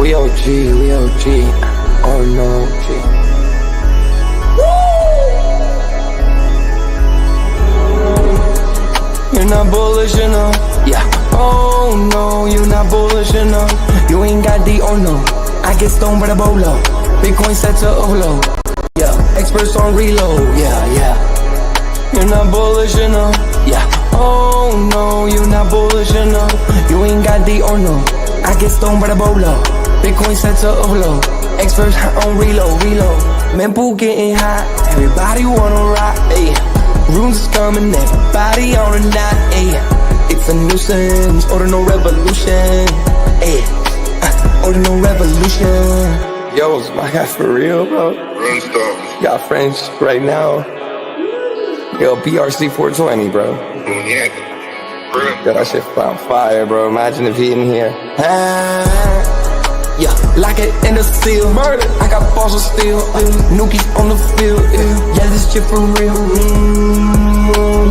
we OG, we OG. Oh no, G. You're not bullish enough, yeah. Oh no, you're not bullish enough. You ain't got the oh no. I get stoned by the bolo. Bitcoin set to overload, yeah. Experts on reload, yeah. You're not bullish enough, yeah. Oh no, you're not bullish enough. You ain't got the oh no. I get stoned by the bolo. Bitcoin set to overload. Experts on reload. Mempool getting hot. Everybody wanna rock, ayy. Runes is coming, everybody on a knot, ayy. It's a nuisance, Ordinal Revolution, ayy. Ordinal Revolution. Yo, is my guy for real, bro? Got friends right now. Yo, BRC 420, bro. Yeah. Yo, that shit on fire, bro. Imagine if he in here. Yeah, like it in the seal. Murder. I got balls of steel. Nookies on the field. Yeah, this shit for real.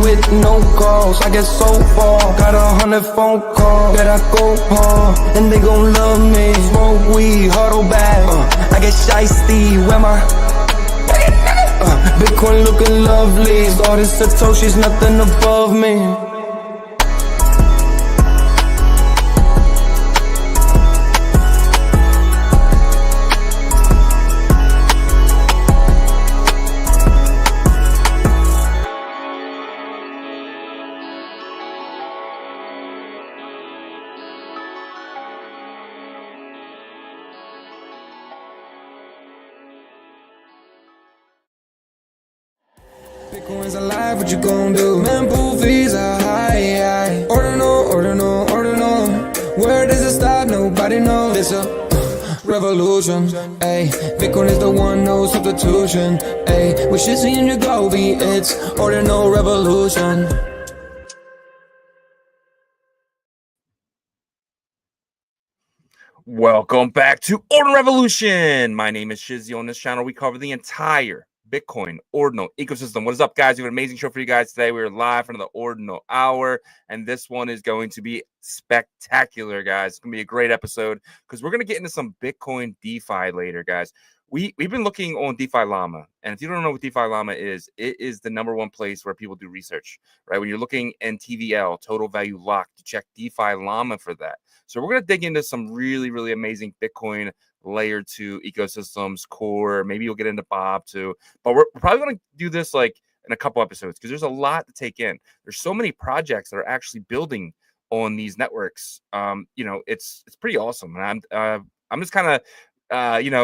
With no calls, I get so far. Got 100 phone calls that I go hard, and they gon' love me. Smoke weed, huddle back. I get shiesty. Where my Bitcoin looking lovely. All this Satoshi's nothing above me. Bitcoin's alive, what you gon' do? Mempool fees are high. Ordinal. Where does it stop? Nobody knows. It's a revolution, ayy. Bitcoin is the one, no substitution, ayy. With Shizzy and Yagobi, it's Ordinal Revolution. Welcome back to Ordinal Revolution. My name is Shizzy. On this channel, we cover the entire Bitcoin Ordinal ecosystem. What is up, guys? We have an amazing show for you guys today. We're live for another Ordinal hour, and this one is going to be spectacular, guys. It's going to be a great episode because we're going to get into some Bitcoin DeFi later, guys. We've been looking on DeFi Llama, and if you don't know what DeFi Llama is, it is the #1 place where people do research, right? When you're looking in TVL, total value locked, to check DeFi Llama for that. So we're going to dig into some really, really amazing Bitcoin layer 2 ecosystems, core. Maybe you'll get into Bob too, but we're probably going to do this like in a couple episodes because there's a lot to take in. There's so many projects that are actually building on these networks. It's pretty awesome, and I'm just kind of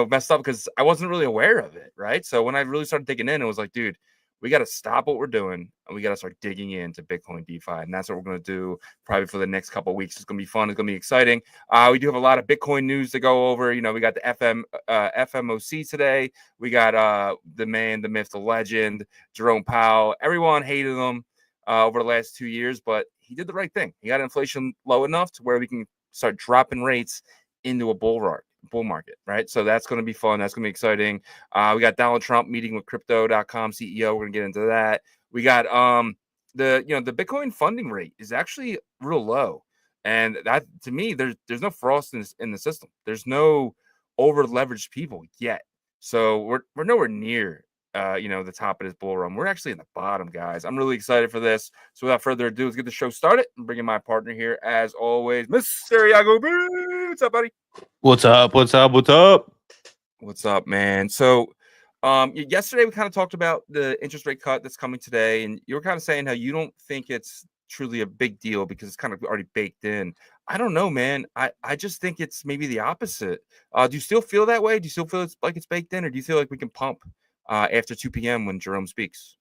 messed up because I wasn't really aware of it, right? So when I really started digging in, it was like, dude, we got to stop what we're doing and we got to start digging into Bitcoin DeFi. And that's what we're going to do probably for the next couple of weeks. It's going to be fun. It's going to be exciting. We do have a lot of Bitcoin news to go over. We got the FMOC today. We got the man, the myth, the legend, Jerome Powell. Everyone hated him over the last 2 years, but he did the right thing. He got inflation low enough to where we can start dropping rates into a bull market, right? So that's going to be fun. That's going to be exciting. We got Donald Trump meeting with crypto.com CEO. We're going to get into that. We got the Bitcoin funding rate is actually real low, and that, to me, there's no frost in the system. There's no over leveraged people yet. So we're nowhere near the top of this bull run. We're actually in the bottom, guys. I'm really excited for this. So without further ado, let's get the show started. I'm bringing my partner here as always, Mr. Yagobi. What's up, buddy? What's up, man? So yesterday we kind of talked about the interest rate cut that's coming today, and you were kind of saying how you don't think it's truly a big deal because it's kind of already baked in. I don't know, man. I just think it's maybe the opposite. Do you still feel that way? Do you still feel like it's baked in, or do you feel like we can pump after 2 p.m. when Jerome speaks?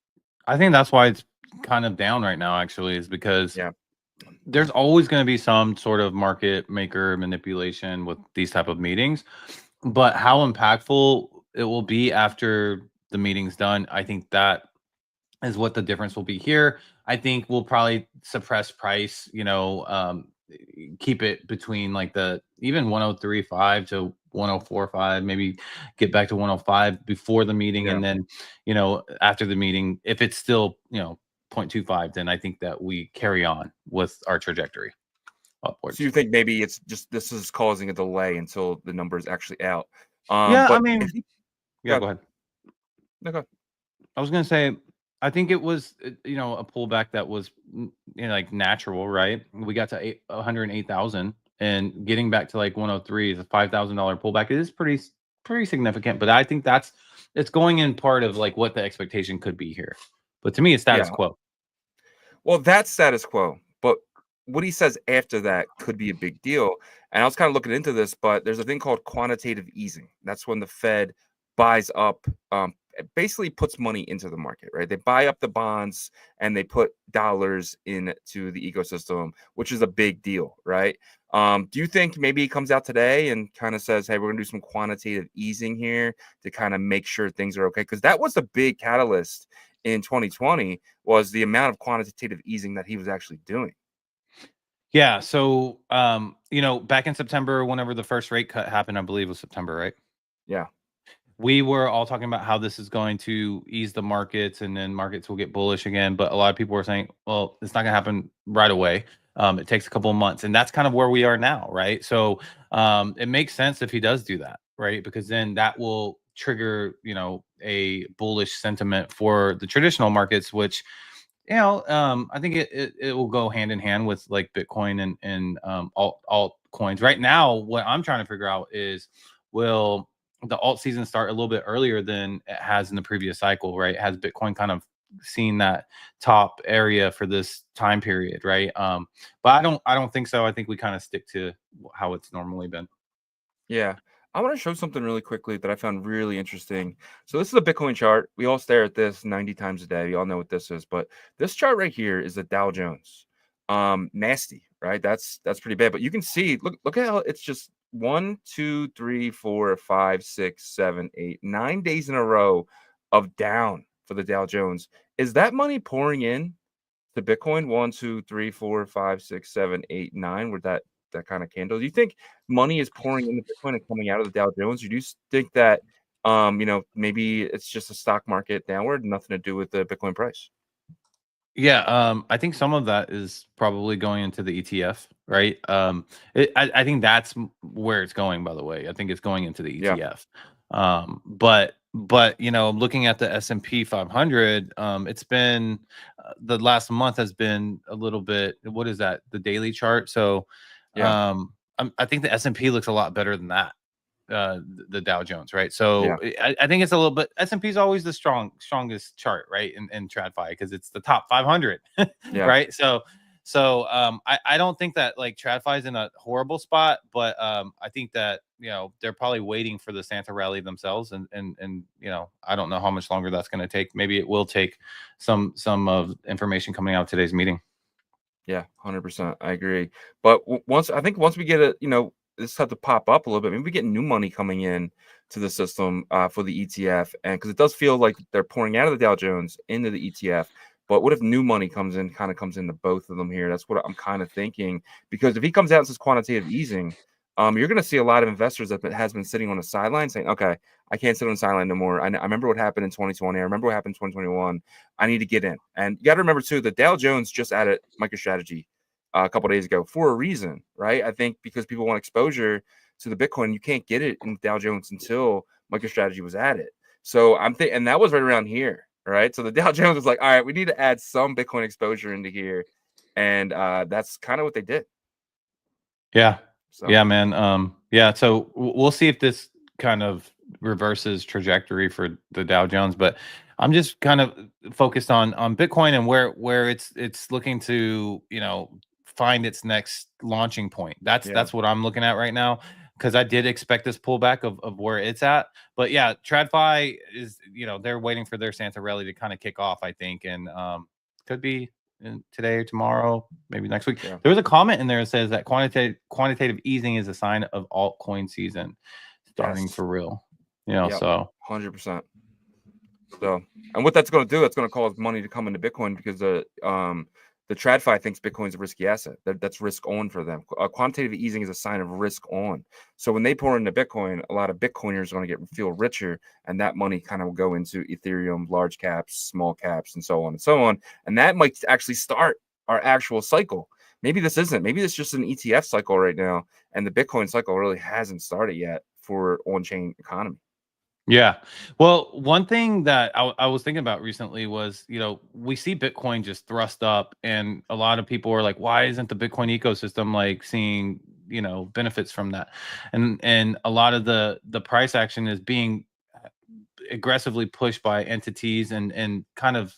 I think that's why it's kind of down right now, actually, is because there's always going to be some sort of market maker manipulation with these type of meetings, but how impactful it will be after the meeting's done, I think that is what the difference will be here. I think we'll probably suppress price, keep it between like the even 103.5 to 104.5, maybe get back to 105 before the meeting. And then, after the meeting, if it's still, 0.25, then I think that we carry on with our trajectory. upwards. So you think maybe it's just this is causing a delay until the number is actually out? Yeah, But I mean, go go ahead. No, go ahead. I was gonna say, I think it was a pullback that was like natural, right? We got to 108,000, and getting back to like 103 is a $5,000 pullback. It is pretty significant, but I think it's going in part of like what the expectation could be here. But to me, it's status quo. Well, that's status quo, but what he says after that could be a big deal. And I was kind of looking into this, but there's a thing called quantitative easing. That's when the Fed buys up, it basically puts money into the market, right? They buy up the bonds and they put dollars into the ecosystem, which is a big deal, right? Do you think maybe he comes out today and kind of says, hey, we're going to do some quantitative easing here to kind of make sure things are okay? Because that was the big catalyst in 2020 was the amount of quantitative easing that he was actually doing. Yeah. So, back in September, whenever the first rate cut happened, I believe it was September, right? Yeah. We were all talking about how this is going to ease the markets and then markets will get bullish again. But a lot of people were saying, well, it's not going to happen right away. It takes a couple of months. And that's kind of where we are now, right? So it makes sense if he does do that, right? Because then that will trigger, a bullish sentiment for the traditional markets, which, I think it will go hand in hand with like Bitcoin and altcoins. Right now, what I'm trying to figure out is, will the alt season start a little bit earlier than it has in the previous cycle, right? Has Bitcoin kind of seen that top area for this time period, right? But I don't think so. I think we kind of stick to how it's normally been. Yeah. I want to show something really quickly that I found really interesting. So this is a Bitcoin chart. We all stare at this 90 times a day. We all know what this is, but this chart right here is the Dow Jones. Nasty, right? That's pretty bad. But you can see, look at how it's just 1, 2, 3, 4, 5, 6, 7, 8, 9 days in a row of down for the Dow Jones. Is that money pouring in to Bitcoin? 1, 2, 3, 4, 5, 6, 7, 8, 9. With that kind of candle. Do you think money is pouring into Bitcoin and coming out of the Dow Jones? You do think that maybe it's just a stock market downward, nothing to do with the Bitcoin price? Yeah, I think some of that is probably going into the ETF, right? I think that's where it's going. By the way, I think it's going into the ETF. Yeah. But looking at the S&P 500, it's been the last month has been a little bit. What is that? The daily chart. So, yeah. I think the S&P looks a lot better than that. The Dow Jones, right? So yeah. I think it's a little bit. S&P is always the strongest chart, right? In TradFi, because it's the top 500, yeah. Right? So I don't think that like TradFi is in a horrible spot, but I think that they're probably waiting for the Santa rally themselves, and I don't know how much longer that's going to take. Maybe it will take some of information coming out of today's meeting. Yeah, 100%. I agree. But once we get it, this start to pop up a little bit. Maybe we get new money coming in to the system for the ETF, and because it does feel like they're pouring out of the Dow Jones into the ETF. But what if new money comes into both of them here? That's what I'm kind of thinking. Because if he comes out and says quantitative easing, you're going to see a lot of investors that has been sitting on the sideline saying, "Okay, I can't sit on the sideline no more. I remember what happened in 2020. I remember what happened in 2021. I need to get in." And you got to remember too, the Dow Jones just added MicroStrategy a couple of days ago for a reason, right? I think because people want exposure to the Bitcoin, you can't get it in Dow Jones until MicroStrategy was added. So I'm thinking, and that was right around here, right? So the Dow Jones was like, all right, we need to add some Bitcoin exposure into here, and that's kind of what they did. Yeah, so. Yeah, man. Yeah, so we'll see if this kind of reverses trajectory for the Dow Jones, but I'm just kind of focused on Bitcoin and where it's looking to find its next launching point. That's what I'm looking at right now, because I did expect this pullback of where it's at. But yeah, TradFi is they're waiting for their Santa rally to kind of kick off, I think, and could be today or tomorrow, maybe next week. Yeah. There was a comment in there that says that quantitative easing is a sign of altcoin season starting for real. So 100%. So, and what that's going to do, that's going to cause money to come into Bitcoin, because the TradFi thinks Bitcoin's a risky asset. That's risk on for them. Quantitative easing is a sign of risk on. So when they pour into Bitcoin, a lot of Bitcoiners are going to feel richer, and that money kind of will go into Ethereum, large caps, small caps, and so on and so on. And that might actually start our actual cycle. maybe this isn't. Maybe it's just an ETF cycle right now, and the Bitcoin cycle really hasn't started yet for on-chain economy. Yeah. Well, one thing that I was thinking about recently was, we see Bitcoin just thrust up, and a lot of people are like, why isn't the Bitcoin ecosystem like seeing, benefits from that? And a lot of the price action is being aggressively pushed by entities and kind of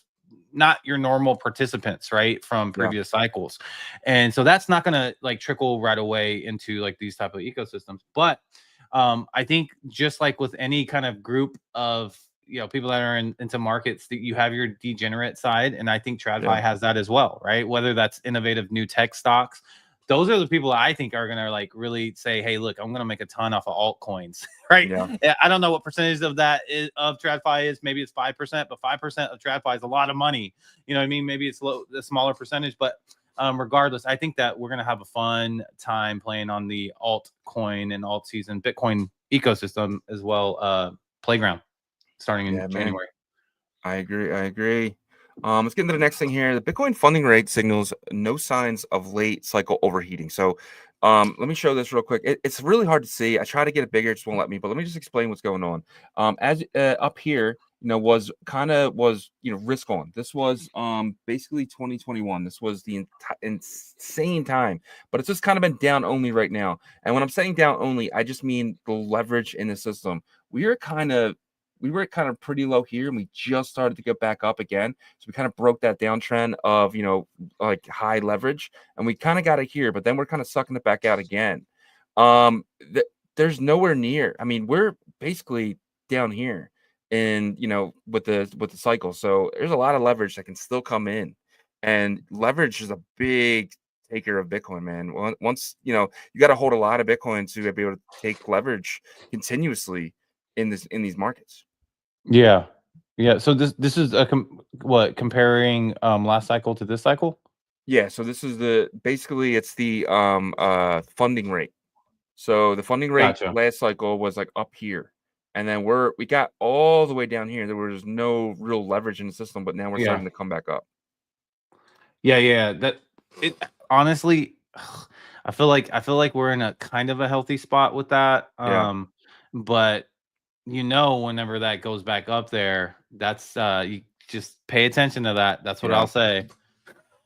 not your normal participants, right, from previous cycles. And so that's not going to like trickle right away into like these type of ecosystems. But I think just like with any kind of group of people that are into markets, that you have your degenerate side, and I think TradFi has that as well, right? Whether that's innovative new tech stocks, those are the people that I think are going to like really say, hey, look, I'm going to make a ton off of altcoins, right? I don't know what percentage of that is, of TradFi is. Maybe it's 5%, but 5% of TradFi is a lot of money. You know what I mean? Maybe it's a smaller percentage, but regardless, I think that we're going to have a fun time playing on the altcoin and alt season Bitcoin ecosystem as well, playground starting in January. I agree. Let's get into the next thing here. The Bitcoin funding rate signals no signs of late cycle overheating. So let me show this real quick. It's really hard to see. I try to get it bigger, it just won't let me, but let me just explain what's going on. As up here, was risk on. This was basically 2021. This was the insane time, but it's just kind of been down only right now. And when I'm saying down only, I just mean the leverage in the system. We were kind of pretty low here, and we just started to get back up again. So we kind of broke that downtrend of like high leverage, and we kind of got it here, but then we're kind of sucking it back out again. There's nowhere near. I mean, we're basically down here in with the cycle. So there's a lot of leverage that can still come in, and leverage is a big taker of Bitcoin, man. Once you got to hold a lot of Bitcoin to be able to take leverage continuously in these markets. Yeah. So this is comparing last cycle to this cycle? Yeah. So this is basically it's the funding rate. So the funding rate last cycle was like up here, and then we got all the way down here. There was no real leverage in the system, but now we're starting to come back up. Yeah. That it honestly, I feel like we're in a kind of a healthy spot with that. But whenever that goes back up there, that's you just pay attention to that. That's what I'll say.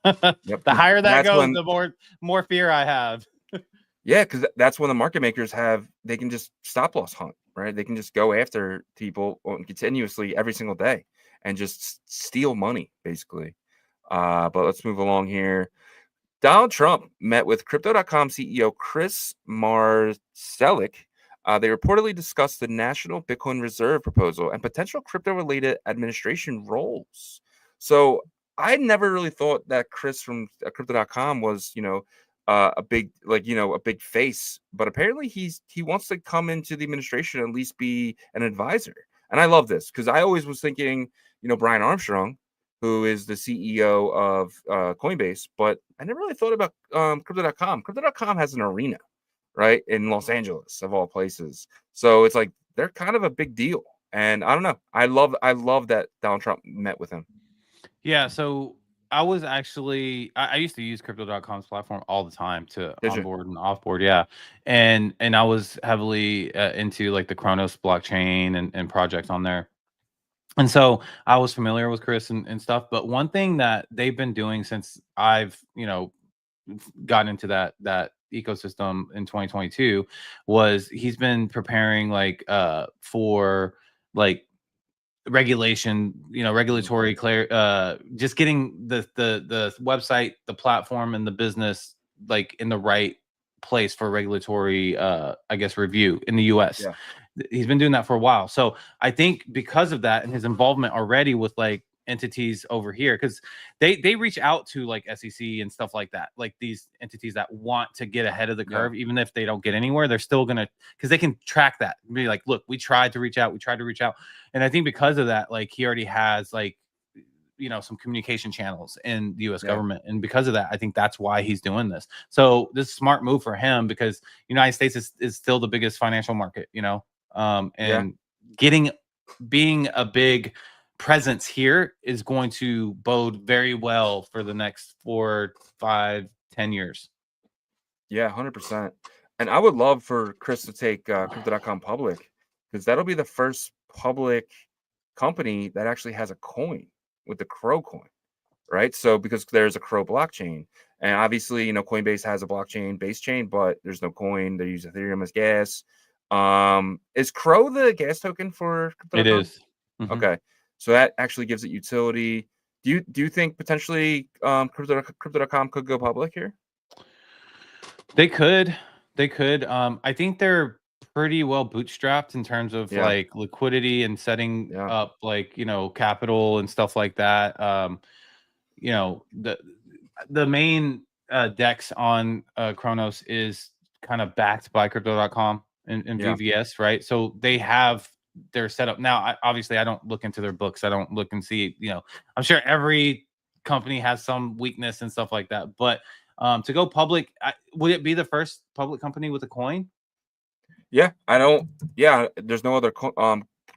The higher that goes, the more fear I have. Yeah, because that's when the market makers they can just stop loss hunt, right? They can just go after people continuously every single day and just steal money, basically. But let's move along here. Donald Trump met with Crypto.com CEO Chris Marcelek. They reportedly discussed the National Bitcoin Reserve proposal and potential crypto-related administration roles. So I never really thought that Chris from Crypto.com was, a big a big face, but apparently he wants to come into the administration and at least be an advisor. And I love this because I always was thinking, Brian Armstrong, who is the CEO of Coinbase, but I never really thought about Crypto.com. Crypto.com has an arena, right, in Los Angeles, of all places. So it's like they're kind of a big deal. And I don't know. I love that Donald Trump met with him. Yeah, so I was actually I used to use Crypto.com's platform all the time to onboard and offboard, and I was heavily into like the Kronos blockchain and projects on there. And so I was familiar with Chris and stuff, but one thing that they've been doing since I've, gotten into that ecosystem in 2022 was he's been preparing like for like regulation, regulatory just getting the website, the platform, and the business like in the right place for regulatory I guess review in the US. He's been doing that for a while. So I think because of that and his involvement already with like entities over here, because they reach out to like SEC and stuff like that, like these entities that want to get ahead of the curve, even if they don't get anywhere, they're still gonna, because they can track that and be like, look, we tried to reach out. And I think because of that, like he already has like some communication channels in the US government. And because of that, I think that's why he's doing this. So this is a smart move for him because United States is still the biggest financial market, and being a big presence here is going to bode very well for the next 4, 5, 10 years. Yeah, 100%. And I would love for Chris to take crypto.com public, because that'll be the first public company that actually has a coin with the Crow coin, right? So because there's a Crow blockchain, and obviously, you know, Coinbase has a blockchain base chain, but there's no coin. They use Ethereum as gas. Is Crow the gas token for It crypto.com? is. Mm-hmm. Okay, so that actually gives it utility. Do you think potentially crypto.com could go public here? They could. I think they're pretty well bootstrapped in terms of like liquidity and setting up like, you know, capital and stuff like that. You know, the main DEX on Kronos is kind of backed by crypto.com and VVS, right? So they have their setup. Now, obviously, I don't look into their books. I don't look and see, you know, I'm sure every company has some weakness and stuff like that. But to go public, would it be the first public company with a coin? Yeah, there's no other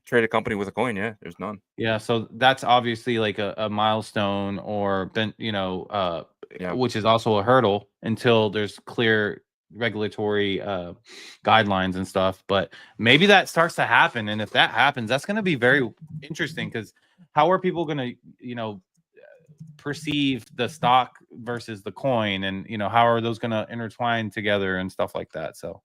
traded company with a coin. Yeah, there's none. Yeah, so that's obviously like a milestone, or you know, which is also a hurdle until there's clear regulatory guidelines and stuff. But maybe that starts to happen, and if that happens, that's going to be very interesting, because how are people going to, you know, perceive the stock versus the coin, and you know, how are those going to intertwine together and stuff like that? So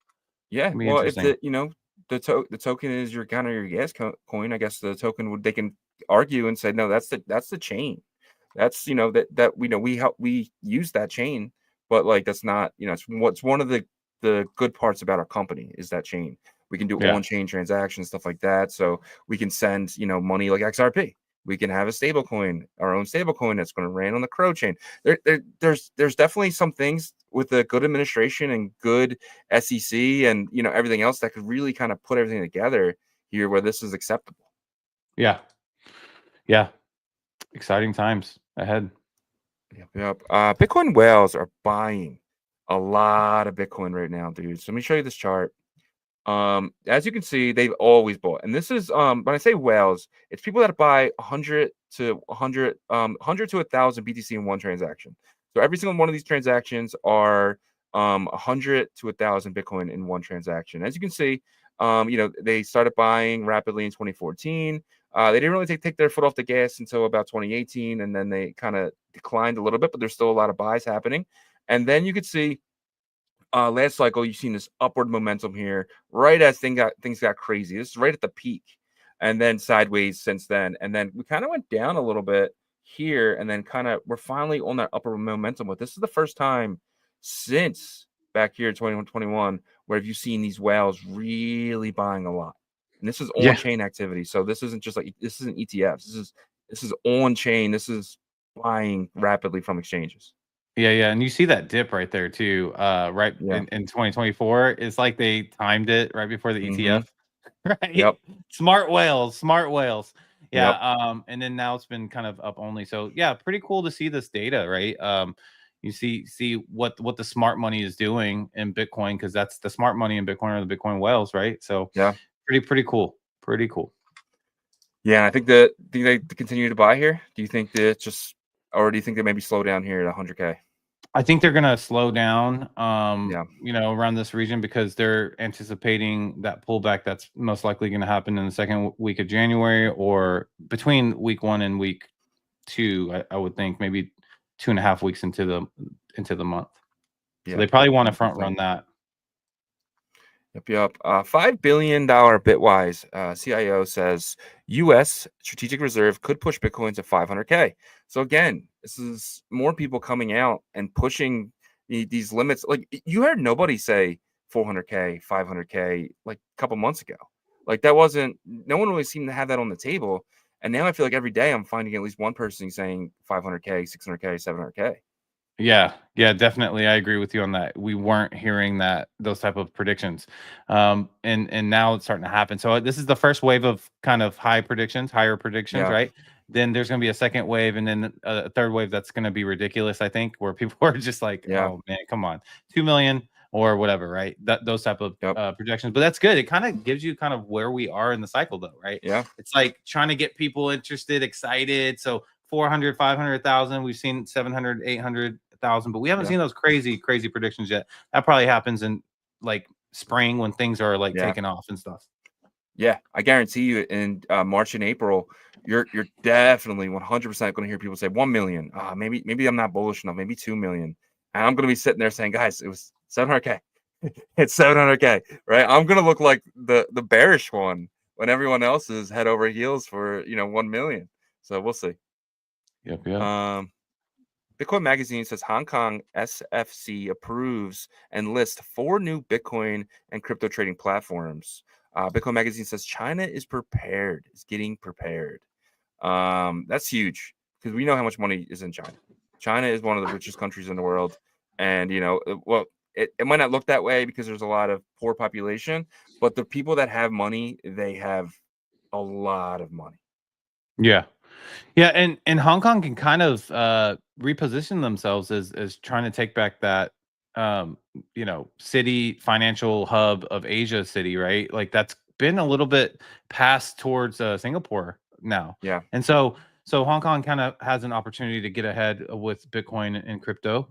yeah, well, if the, you know, the token is your kind of your gas coin, I guess the token would, they can argue and say, no, that's the chain. That's, you know, that we know we use that chain, but like that's not, you know, it's what's one of the good parts about our company is that chain. We can do on-chain transactions, stuff like that. So we can send, you know, money like XRP. We can have a stable coin, our own stable coin that's going to run on the Crow chain. There's definitely some things with a good administration and good SEC and, you know, everything else that could really kind of put everything together here where this is acceptable. Yeah. Exciting times ahead. Yep. Bitcoin whales are buying a lot of Bitcoin right now, dude. So let me show you this chart. As you can see, they've always bought, and this is when I say whales, it's people that buy 100 to 100 to 1,000 BTC in one transaction. So every single one of these transactions are 100 to 1,000 Bitcoin in one transaction. As you can see, you know, they started buying rapidly in 2014. They didn't really take their foot off the gas until about 2018, and then they kind of declined a little bit, but there's still a lot of buys happening. And then you could see last cycle, you've seen this upward momentum here, right as things got crazy. This is right at the peak, and then sideways since then. And then we kind of went down a little bit here, and then kind of we're finally on that upper momentum. But this is the first time since back here in 2021 where have you seen these whales really buying a lot. And this is on-chain activity. So this isn't just like, this isn't ETFs. This is on-chain. This is buying rapidly from exchanges. Yeah, and you see that dip right there too. In 2024, it's like they timed it right before the ETF, right? Yep. Smart whales. Yeah. Yep. And then now it's been kind of up only. So yeah, pretty cool to see this data, right? You see what the smart money is doing in Bitcoin, because that's the smart money in Bitcoin are the Bitcoin whales, right? So yeah, pretty cool. Yeah, I think that they continue to buy here. Do you think that or do you think they maybe slow down here at 100K? I think they're going to slow down, you know, around this region, because they're anticipating that pullback that's most likely going to happen in the second week of January, or between week 1 and week 2. I would think maybe 2.5 weeks into the month. So they probably want to front run that. Yep. $5 billion Bitwise CIO says U.S. strategic reserve could push Bitcoin to 500K. So again, this is more people coming out and pushing these limits. Like, you heard nobody say 400K, 500K like a couple months ago. Like, that wasn't, no one really seemed to have that on the table. And now I feel like every day I'm finding at least one person saying 500K, 600K, 700K. Yeah, definitely. I agree with you on that. We weren't hearing those type of predictions. And now it's starting to happen. So this is the first wave of kind of higher predictions, right? Then there's going to be a second wave, and then a third wave that's going to be ridiculous, I think, where people are just like, oh man, come on, 2 million or whatever, right? Those type of projections. But that's good. It kind of gives you kind of where we are in the cycle, though, right? Yeah. It's like trying to get people interested, excited. So 400, 500,000, we've seen 700, 800,000 100,000, but we haven't seen those crazy predictions yet. That probably happens in like spring when things are like taking off and stuff. Yeah, I guarantee you in March and April, you're definitely 100% going to hear people say 1 million. Maybe I'm not bullish enough. Maybe 2 million. And I'm going to be sitting there saying, guys, it was 700K. It's 700K, right? I'm going to look like the bearish one when everyone else is head over heels for 1 million. So we'll see. Yep. Bitcoin Magazine says Hong Kong SFC approves and lists 4 new Bitcoin and crypto trading platforms. Bitcoin Magazine says China is getting prepared. That's huge because we know how much money is in China. China is one of the richest countries in the world. And, it might not look that way because there's a lot of poor population, but the people that have money, they have a lot of money. Yeah. Yeah, and Hong Kong can kind of reposition themselves as trying to take back that city financial hub of Asia city, right? Like that's been a little bit passed towards Singapore now. Yeah. And so Hong Kong kind of has an opportunity to get ahead with Bitcoin and crypto.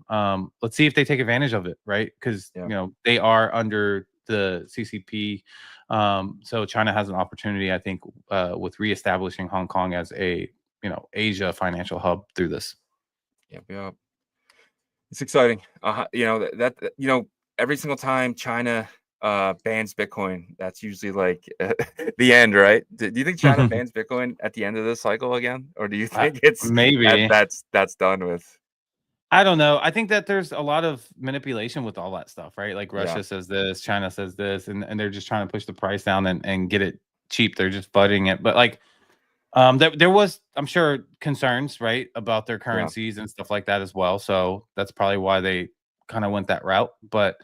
Let's see if they take advantage of it, right? Because they are under the CCP. So China has an opportunity, I think, with reestablishing Hong Kong as a Asia financial hub through this. Yep. It's exciting. Every single time China bans Bitcoin, that's usually like the end, right? Do you think China bans Bitcoin at the end of this cycle again, or do you think it's maybe that's done with? I don't know. I think that there's a lot of manipulation with all that stuff, right? Like Russia says this, China says this, and they're just trying to push the price down and get it cheap. They're just budding it. But like there was, I'm sure, concerns, right, about their currencies and stuff like that as well. So that's probably why they kind of went that route. But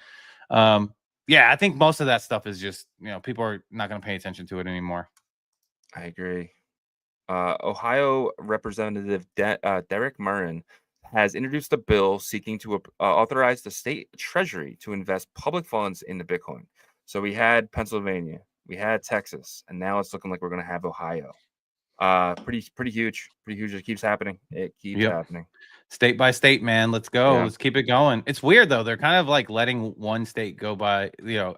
I think most of that stuff is just, people are not going to pay attention to it anymore. I agree. Ohio Representative Derek Murrin has introduced a bill seeking to authorize the state treasury to invest public funds into Bitcoin. So we had Pennsylvania, we had Texas, and now it's looking like we're going to have Ohio. Pretty huge. It keeps happening. Happening. State by state, man. Let's go. Let's keep it going. It's weird though. They're kind of like letting one state go by,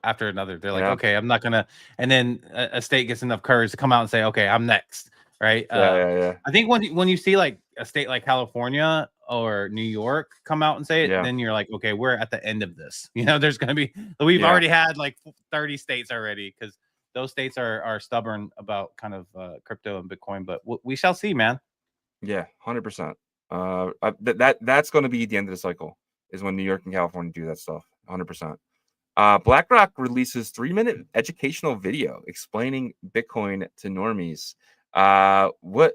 after another. They're like, okay, I'm not gonna. And then a state gets enough courage to come out and say, okay, I'm next. Right. I think when you see like a state like California or New York come out and say it, then you're like, okay, we're at the end of this. There's gonna be. We've already had like 30 states already because those states are stubborn about kind of crypto and Bitcoin, but we shall see, man. Yeah, 100%. That's going to be the end of the cycle is when New York and California do that stuff. 100%. BlackRock releases 3-minute educational video explaining Bitcoin to normies. What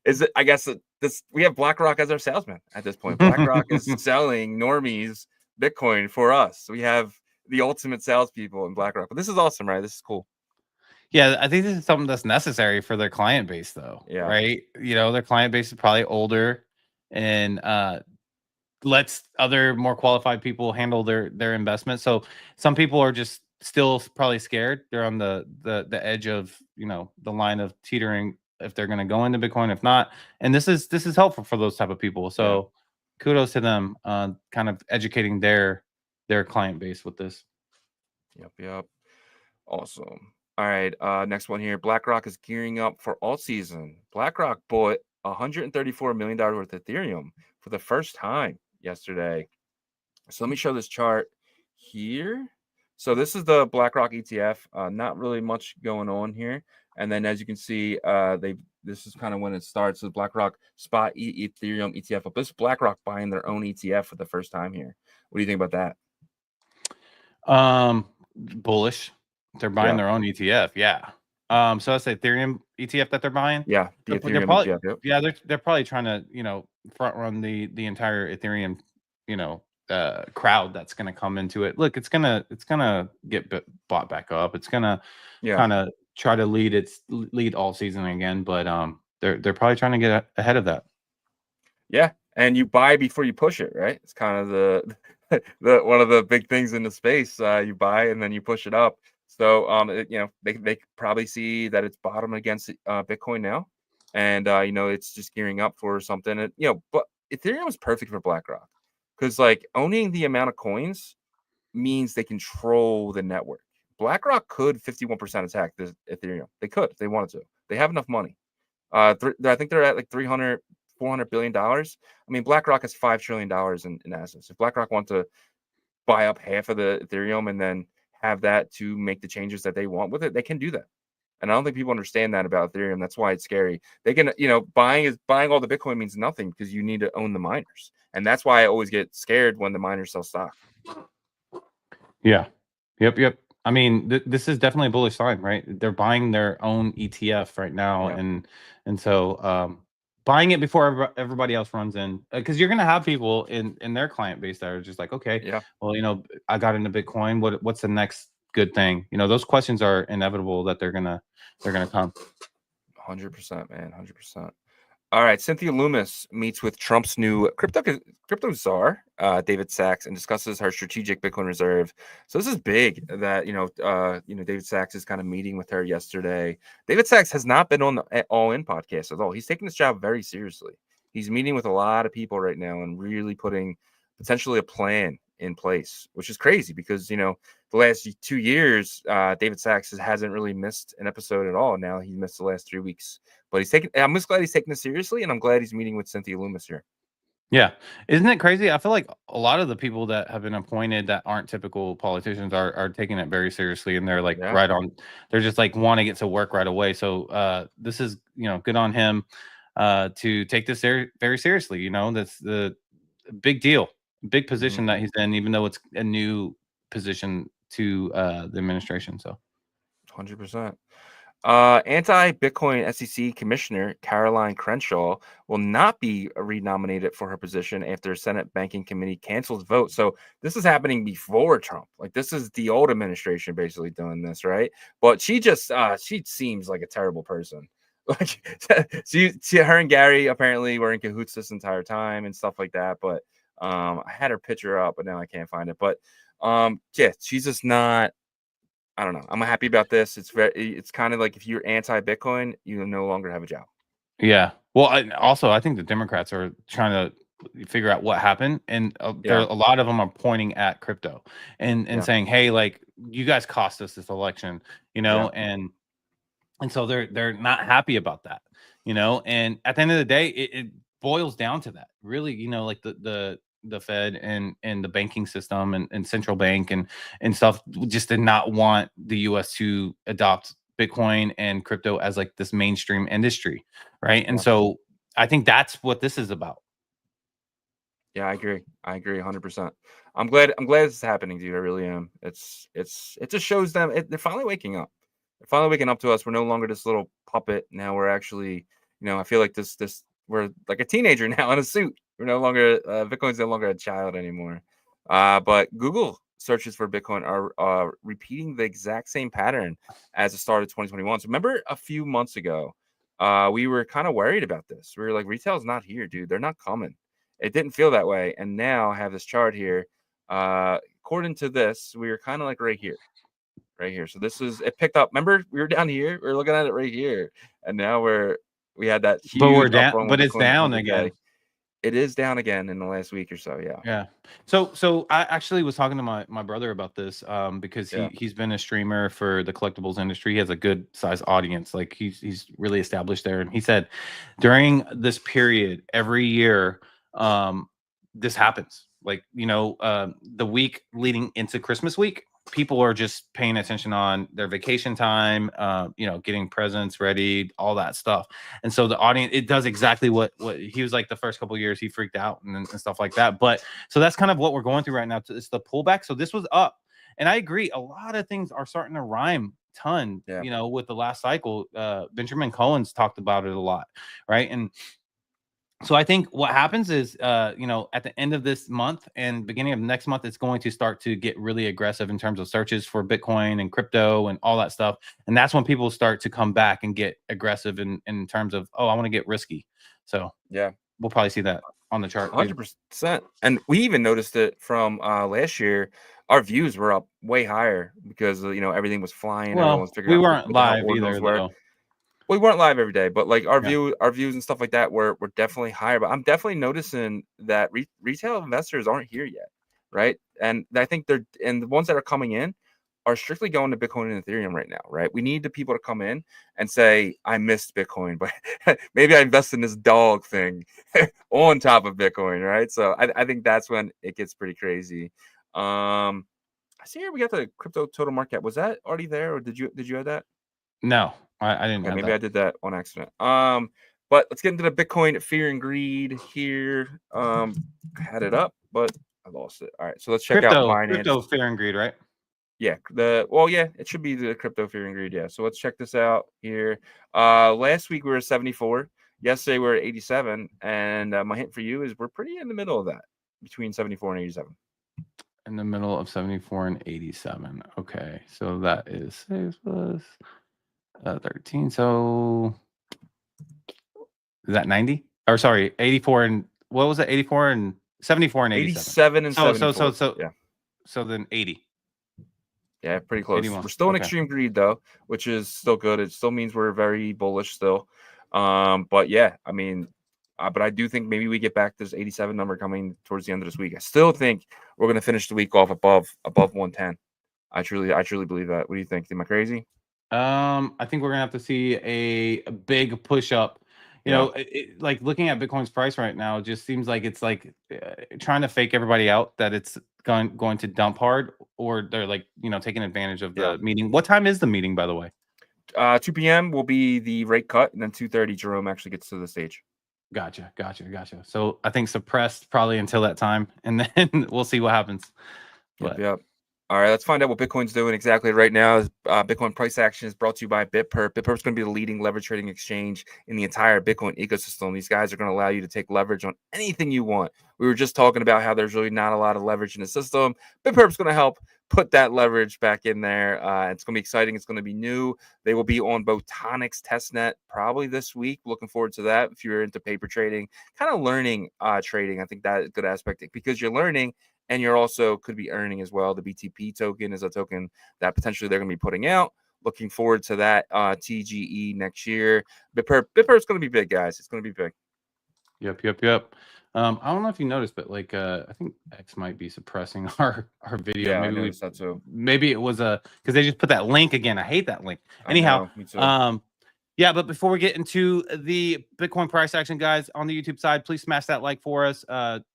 is it? I guess we have BlackRock as our salesman at this point. BlackRock is selling normies Bitcoin for us. We have the ultimate salespeople in BlackRock. But this is awesome, right? This is cool. Yeah, I think this is something that's necessary for their client base, though. Yeah. Right. Their client base is probably older and lets other more qualified people handle their investment. So some people are just still probably scared. They're on the edge of the line of teetering if they're going to go into Bitcoin, if not. And this is helpful for those type of people. So kudos to them, kind of educating their client base with this. Yep. Awesome. All right. Next one here. BlackRock is gearing up for alt season. BlackRock bought $134 million worth of Ethereum for the first time yesterday. So let me show this chart here. So this is the BlackRock ETF. Not really much going on here. And then as you can see, this is kind of when it starts. So BlackRock spot Ethereum ETF up. This is BlackRock buying their own ETF for the first time here. What do you think about that? Bullish. They're buying their own ETF. Yeah. So that's the Ethereum ETF that they're buying. Yeah. The Ethereum probably, ETF. Yep. Yeah. They're probably trying to, front run the entire Ethereum, crowd that's going to come into it. Look, it's gonna get bought back up. It's gonna kind of try to lead all season again, but they're probably trying to get ahead of that. Yeah, and you buy before you push it, right? It's kind of the one of the big things in the space. You buy and then you push it up. So they probably see that it's bottom against Bitcoin now, and it's just gearing up for something. And, but Ethereum is perfect for BlackRock because like owning the amount of coins means they control the network. BlackRock could 51% attack this Ethereum. They could if they wanted to. They have enough money. I think they're at like 300, $400 billion. I mean, BlackRock has $5 trillion in assets. If BlackRock want to buy up half of the Ethereum and then have that to make the changes that they want with it, they can do that. And I don't think people understand that about Ethereum. That's why it's scary. They can, buying all the Bitcoin means nothing because you need to own the miners. And that's why I always get scared when the miners sell stock. Yeah. Yep. I mean, this is definitely a bullish sign, right? They're buying their own ETF right now, and so buying it before everybody else runs in, because you're gonna have people in their client base that are just like, okay, well, I got into Bitcoin. What's the next good thing? Those questions are inevitable that they're gonna come. 100%, man, 100%. All right, Cynthia Loomis meets with Trump's new crypto czar, David Sachs, and discusses her strategic Bitcoin reserve. So this is big that David Sachs is kind of meeting with her yesterday. David Sachs has not been on the All In podcast at all. He's taking this job very seriously. He's meeting with a lot of people right now and really putting potentially a plan in place, which is crazy because the last 2 years, David Sachs hasn't really missed an episode at all. Now he missed the last 3 weeks. But I'm just glad he's taking this seriously, and I'm glad he's meeting with Cynthia Loomis here. Yeah. Isn't it crazy? I feel like a lot of the people that have been appointed that aren't typical politicians are taking it very seriously, and they're like right on. They're just like want to get to work right away. So this is good on him to take this very seriously. That's the big deal, big position that he's in, even though it's a new position to the administration. So 100%. Anti-Bitcoin SEC Commissioner Caroline Crenshaw will not be renominated for her position after Senate Banking Committee cancels vote. So this is happening before Trump. Like this is the old administration basically doing this, right? But she just she seems like a terrible person. Like her and Gary apparently were in cahoots this entire time and stuff like that. But I had her picture up, but now I can't find it. But she's just not. I don't know. I'm happy about this. It's kind of like if you're anti-Bitcoin, you no longer have a job. Yeah. Well, I think the Democrats are trying to figure out what happened, and there a lot of them are pointing at crypto and saying, "Hey, like you guys cost us this election," and so they're not happy about that, And at the end of the day, it boils down to that. Really, like the Fed and the banking system and central bank and stuff just did not want the US to adopt Bitcoin and crypto as like this mainstream industry, right? And so I think that's what this is about. Yeah, I agree 100%. I'm glad this is happening, dude. I really am. It just shows them they're finally waking up. They're finally waking up to us. We're no longer this little puppet. Now we're actually, I feel like this we're like a teenager now in a suit. We're no longer Bitcoin's no longer a child anymore. But Google searches for Bitcoin are repeating the exact same pattern as the start of 2021. So remember a few months ago, we were kind of worried about this. We were like, retail's not here, dude. They're not coming. It didn't feel that way. And now I have this chart here. According to this, we were kind of like right here. So it picked up. Remember, we were down here. We were looking at it right here. And now we had that huge but we're down, but it's down again. It is down again in the last week or so. Yeah. So I actually was talking to my brother about this because he's been a streamer for the collectibles industry. He has a good size audience. Like he's really established there. And he said during this period every year, this happens. Like, the week leading into Christmas week, people are just paying attention on their vacation time, getting presents ready, all that stuff. And so the audience, it does exactly what he was like the first couple of years. He freaked out and stuff like that. But so that's kind of what we're going through right now. It's the pullback. So this was up. And I agree. A lot of things are starting to rhyme ton, with the last cycle. Benjamin Cohen's talked about it a lot. Right. And so I think what happens is, at the end of this month and beginning of next month, it's going to start to get really aggressive in terms of searches for Bitcoin and crypto and all that stuff. And that's when people start to come back and get aggressive in terms of, I want to get risky. So we'll probably see that on the chart. 100%. And we even noticed it from last year. Our views were up way higher because everything was flying. Well, we weren't live either, though. We weren't live every day, but like our views and stuff like that were definitely higher. But I'm definitely noticing that retail investors aren't here yet, right? And I think the ones that are coming in are strictly going to Bitcoin and Ethereum right now, right? We need the people to come in and say, I missed Bitcoin, but maybe I invest in this dog thing on top of Bitcoin, right? So I think that's when it gets pretty crazy. I see here we got the crypto total market cap. Was that already there, or did you add that? No, I didn't. Okay, maybe that. I did that on accident. But let's get into the Bitcoin fear and greed here. I had it up, but I lost it. All right, so let's check out Binance. Crypto fear and greed, right? Yeah, it should be the crypto fear and greed. Yeah, so let's check this out here. Last week we were at 74. Yesterday we were at 87, and my hint for you is we're pretty in the middle of that, between 74 and 87. In the middle of 74 and 87. Okay, so that is 6 plus 13. So is that 90? Or sorry, 84 and what was it? 84 and 74 and 87 and 74. So yeah. So then 80. Yeah, pretty close. 81. We're still in extreme greed though, which is still good. It still means we're very bullish still. But yeah, I mean, but I do think maybe we get back to this 87 number coming towards the end of this week. I still think we're going to finish the week off above 110. I truly believe that. What do you think? Am I crazy? I think we're gonna have to see a big push up. You know, like looking at Bitcoin's price right now, it just seems like it's like trying to fake everybody out that it's going to dump hard, or they're like, you know, taking advantage of the meeting. What time is the meeting, by the way? 2 p.m. will be the rate cut, and then 2:30 Jerome actually gets to the stage. Gotcha. So I think suppressed probably until that time, and then we'll see what happens. But yep. All right, let's find out what Bitcoin's doing exactly right now. Bitcoin price action is brought to you by BitPerp. BitPerp is going to be the leading leverage trading exchange in the entire Bitcoin ecosystem. These guys are going to allow you to take leverage on anything you want. We were just talking about how there's really not a lot of leverage in the system. BitPerp is going to help put that leverage back in there. It's going to be exciting. It's going to be new. They will be on Botanic's testnet probably this week. Looking forward to that. If you're into paper trading, kind of learning trading, I think that is a good aspect because you're learning. And you're also could be earning as well. The BTP token is a token that potentially they're going to be putting out. Looking forward to that TGE next year. BitPerp is going to be big, guys. It's going to be big. Yep. I don't know if you noticed, but like I think X might be suppressing our video. Yeah, maybe I noticed that too. Maybe it was because they just put that link again. I hate that link. Anyhow, me too. Yeah, but before we get into the Bitcoin price action, guys, on the YouTube side, please smash that like for us.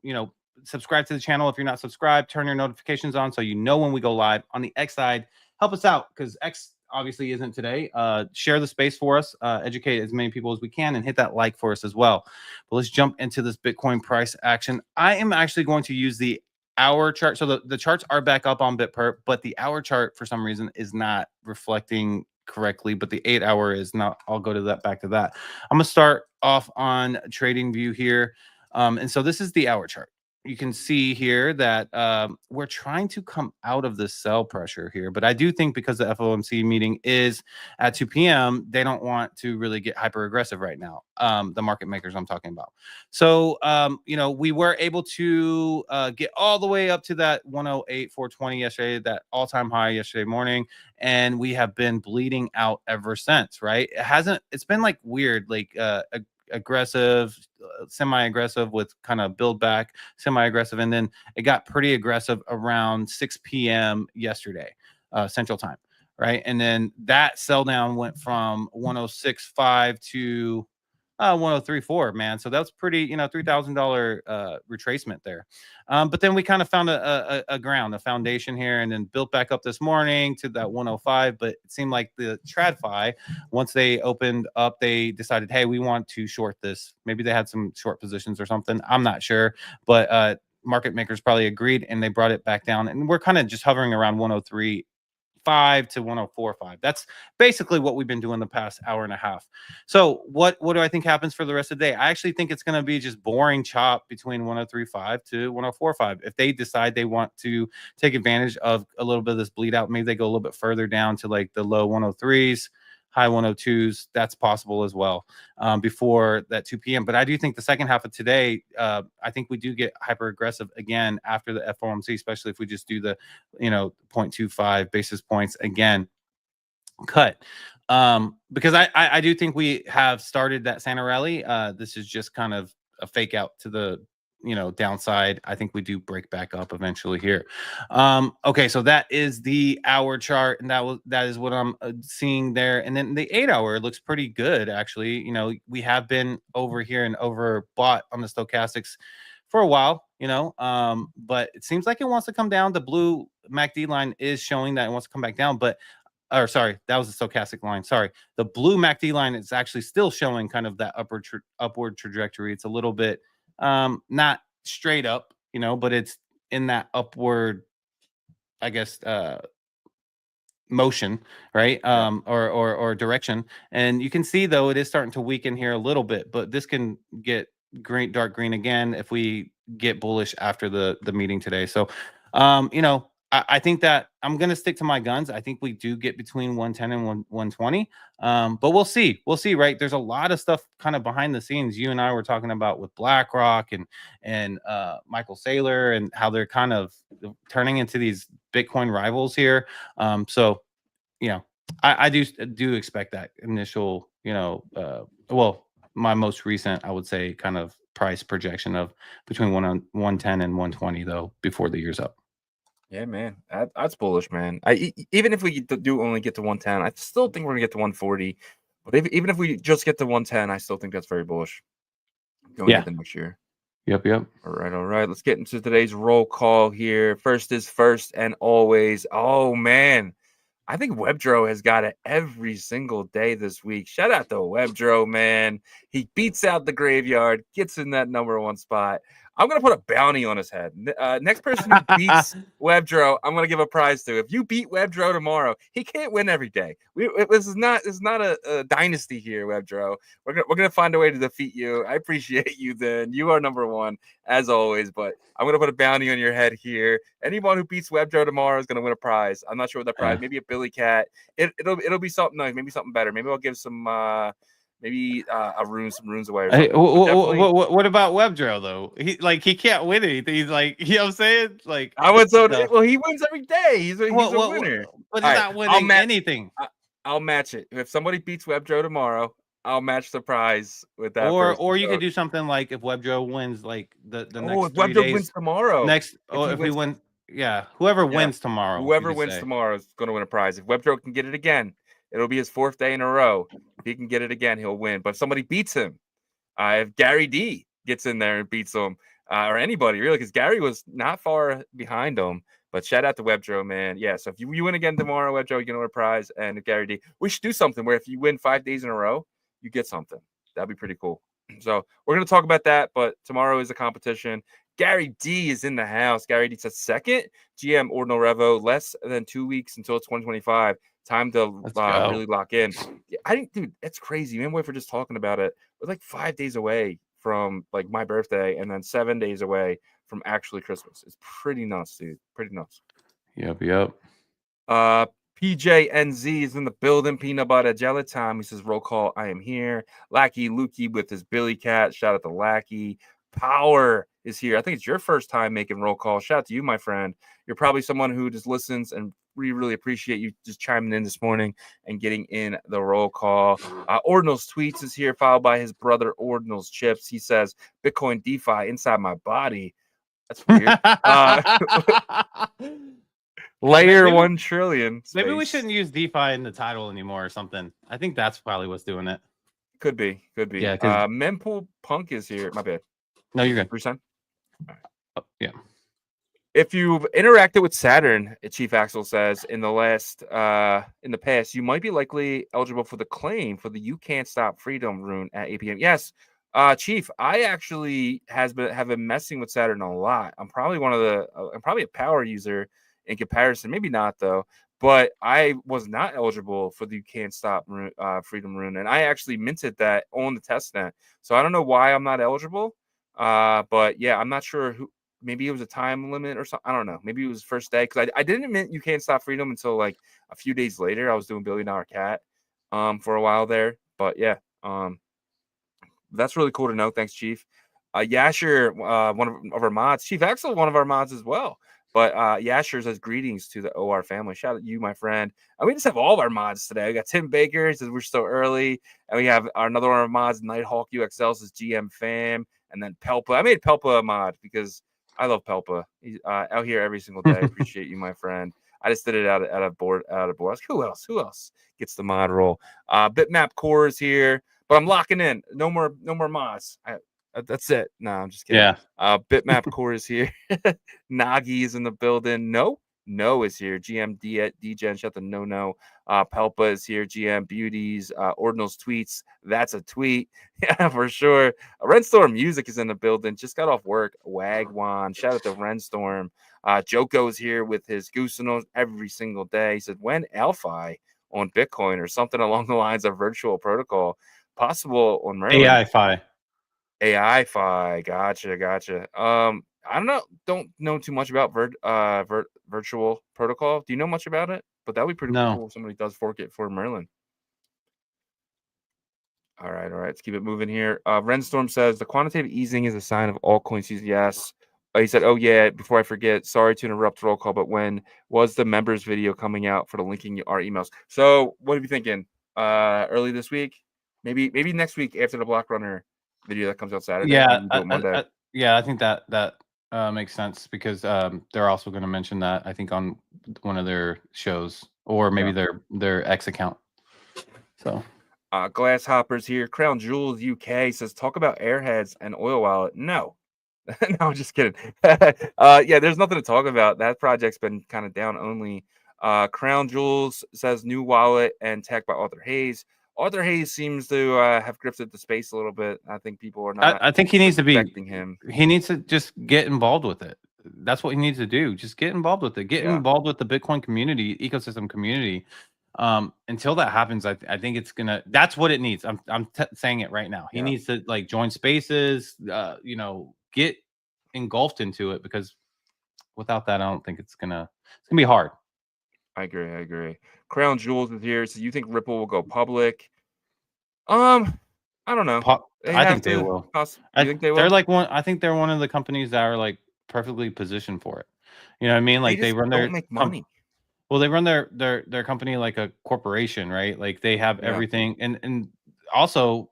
You know, subscribe to the channel if you're not subscribed. Turn your notifications on so you know when we go live. On the X side, help us out because X obviously isn't today. Share the space for us, educate as many people as we can, and hit that like for us as well. But let's jump into this Bitcoin price action. I am actually going to use the hour chart. So the charts are back up on BitPerp, but the hour chart for some reason is not reflecting correctly, but the 8 hour is not. I'll go to that, back to that. I'm gonna start off on TradingView here. And so this is the hour chart. You can see here that we're trying to come out of this sell pressure here, but I do think because the FOMC meeting is at 2 p.m., they don't want to really get hyper aggressive right now. The market makers I'm talking about. So, you know, we were able to get all the way up to that 108,420 yesterday, that all-time high yesterday morning, and we have been bleeding out ever since, right? It's been like weird, like aggressive, semi-aggressive with kind of build back, semi-aggressive, and then it got pretty aggressive around 6 p.m. yesterday, Central Time, right? And then that sell down went from 106.5 to 103.4, man. So that's pretty, you know, $3,000 retracement there. But then we kind of found a ground, a foundation here, and then built back up this morning to that 105. But it seemed like the TradFi, once they opened up, they decided, hey, we want to short this. Maybe they had some short positions or something. I'm not sure, but market makers probably agreed, and they brought it back down. And we're kind of just hovering around 103.5 to 104.5. That's basically what we've been doing the past hour and a half. So what do I think happens for the rest of the day? I actually think it's going to be just boring chop between 103.5 to 104.5. If they decide they want to take advantage of a little bit of this bleed out, maybe they go a little bit further down to like the low 103s, high 102s. That's possible as well before that 2 p.m. But I do think the second half of today, I think we do get hyper aggressive again after the FOMC, especially if we just do the, you know, 0.25 basis points again cut. Because I do think we have started that Santa rally. This is just kind of a fake out to the downside. I think we do break back up eventually here. Okay, so that is the hour chart, and that is what I'm seeing there. And then the 8 hour looks pretty good, actually. We have been over here and overbought on the stochastics for a while, but it seems like it wants to come down. The blue MACD line is showing that it wants to come back down, or sorry, that was the stochastic line. Sorry, the blue MACD line is actually still showing kind of that upward trajectory. It's a little bit not straight up, but it's in that upward, I guess, motion, right? Or direction. And you can see, though, it is starting to weaken here a little bit, but this can get dark green again if we get bullish after the meeting today. So I think that I'm going to stick to my guns. I think we do get between 110 and 120. But we'll see, right? There's a lot of stuff kind of behind the scenes. You and I were talking about with BlackRock and Michael Saylor, and how they're kind of turning into these Bitcoin rivals here. So I do expect that initial, my most recent, I would say, kind of price projection of between 110 and 120, though, before the year's up. Yeah, man, that's bullish, man. Even if we do only get to 110, I still think we're gonna get to 140. But even if we just get to 110, I still think that's very bullish going into next year. Yep. All right. Let's get into today's roll call here. First is first and always. Oh man, I think Webdro has got it every single day this week. Shout out to Webdro, man. He beats out the graveyard, gets in that #1 spot. I'm going to put a bounty on his head. Next person who beats Webdro, I'm going to give a prize to. If you beat Webdro tomorrow, he can't win every day. This is not a dynasty here, Webdro. We're gonna find a way to defeat you. I appreciate you, then. You are #1, as always, but I'm going to put a bounty on your head here. Anyone who beats Webdro tomorrow is going to win a prize. I'm not sure what that prize. Maybe a Billy Cat. It'll be something nice. Maybe something better. Maybe I'll give some some runes away. Or hey, what about Webdro, though? He can't win anything. He's like, what I'm saying? Like, I would say, well, he wins every day. He's a winner. But he's not winning anything. I'll match it. If somebody beats Webdro tomorrow, I'll match the prize with that. Or you could do something like if Webdro wins like the next 3 days. If Webdro wins tomorrow. If we win, whoever wins tomorrow. Whoever wins tomorrow is going to win a prize. If Webdro can get it again, it'll be his 4th day in a row. If he can get it again, he'll win. But if somebody beats him, if Gary D gets in there and beats him, or anybody really, because Gary was not far behind him. But shout out to Webdro, man. Yeah, so if you win again tomorrow, Webdro, you get a prize. And if Gary D, we should do something where if you win 5 days in a row, you get something. That'd be pretty cool. So we're going to talk about that. But tomorrow is a competition. Gary D is in the house. Gary D says second GM Ordinal Revo, less than 2 weeks until 2025. Time to really lock in. Dude, that's crazy. Man, wait for just talking about it. We're like 5 days away from like my birthday, and then 7 days away from actually Christmas. It's pretty nuts, dude. Pretty nuts. Yep. PJNZ is in the building. Peanut butter jelly time. He says, roll call. I am here. Lackey Lukey with his Billy Cat. Shout out to Lackey. Power is here. I think it's your first time making roll call. Shout out to you, my friend. You're probably someone who just listens, and we really appreciate you just chiming in this morning and getting in the roll call. Ordinals Tweets is here, followed by his brother Ordinals Chips. He says, Bitcoin DeFi inside my body. That's weird. Layer 1 trillion. Space. Maybe we shouldn't use DeFi in the title anymore or something. I think that's probably what's doing it. Could be. Yeah. Mempool Punk is here. My bad. No, you're good. Percent. Yeah. If you've interacted with Saturn, Chief Axel says, in the past, you might be likely eligible for the claim for the "You Can't Stop Freedom" rune at 8 p.m. Yes, Chief, I actually have been messing with Saturn a lot. I'm probably I'm probably a power user in comparison. Maybe not though. But I was not eligible for the "You Can't Stop Freedom" rune, and I actually minted that on the testnet. So I don't know why I'm not eligible. But yeah, I'm not sure who. Maybe it was a time limit or something. I don't know. Maybe it was first day, because I didn't mint "You Can't Stop Freedom" until like a few days later. I was doing $1 Billion Cat for a while there. But yeah, that's really cool to know. Thanks, Chief. Yasher, one of our mods. Chief Axel, one of our mods as well. But Yasher says greetings to the OR family. Shout out to you, my friend. And we just have all of our mods today. We got Tim Baker, he says we're still early. And we have another one of our mods, Nighthawk UXL says GM fam. And then Pelpa. I made Pelpa a mod because I love Pelpa. He's out here every single day. Appreciate you, my friend. I just did it out of board. Who else gets the mod role? Bitmap Core is here, but I'm locking in. No more mods. That's it. No, I'm just kidding. Yeah. Bitmap Core is here. Nagi is in the building. No is here. GM DGen. Shut the no. Pelpa is here. GM Beauties. Ordinals tweets. That's a tweet. Yeah, for sure. Renstorm Music is in the building. Just got off work. Wagwan. Shout out to Renstorm. Joko's here with his Goosenals every single day. He said, when Alphi on Bitcoin or something along the lines of virtual protocol possible on Merlin? AI-fi. Gotcha. I don't know too much about virtual protocol. Do you know much about it? But that would be pretty cool if somebody does fork it for Merlin. All right. Let's keep it moving here. Renstorm says the quantitative easing is a sign of altcoin season. Yes. He said, oh, yeah, before I forget, sorry to interrupt roll call, but when was the members video coming out for the linking our emails? So what are you thinking? Early this week? Maybe next week after the Block Runner video that comes out Saturday. Yeah, Monday. I think that makes sense because they're also going to mention that, I think, on one of their shows or maybe their X account. So Glasshoppers here. Crown Jewels UK says talk about Airheads and Oil Wallet. No, I'm just kidding. Yeah, there's nothing to talk about. That project's been kind of down only. Crown Jewels says new wallet and tech by Arthur Hayes. Arthur Hayes seems to have grifted the space a little bit. I think people are not. I think he needs to be. Him. He needs to just get involved with it. That's what he needs to do. Just get involved with it. Get involved with the Bitcoin community, ecosystem community. Until that happens, I think it's gonna. That's what it needs. I'm saying it right now. He needs to like join spaces. Get engulfed into it because without that, I don't think it's gonna be hard. I agree. Crown Jewels is here. So you think Ripple will go public? I don't know. I think they will. You think they will? They're like one. I think they're one of the companies that are like perfectly positioned for it. You know what I mean? Like they run their make money. Well, they run their company like a corporation, right? Like they have everything, and also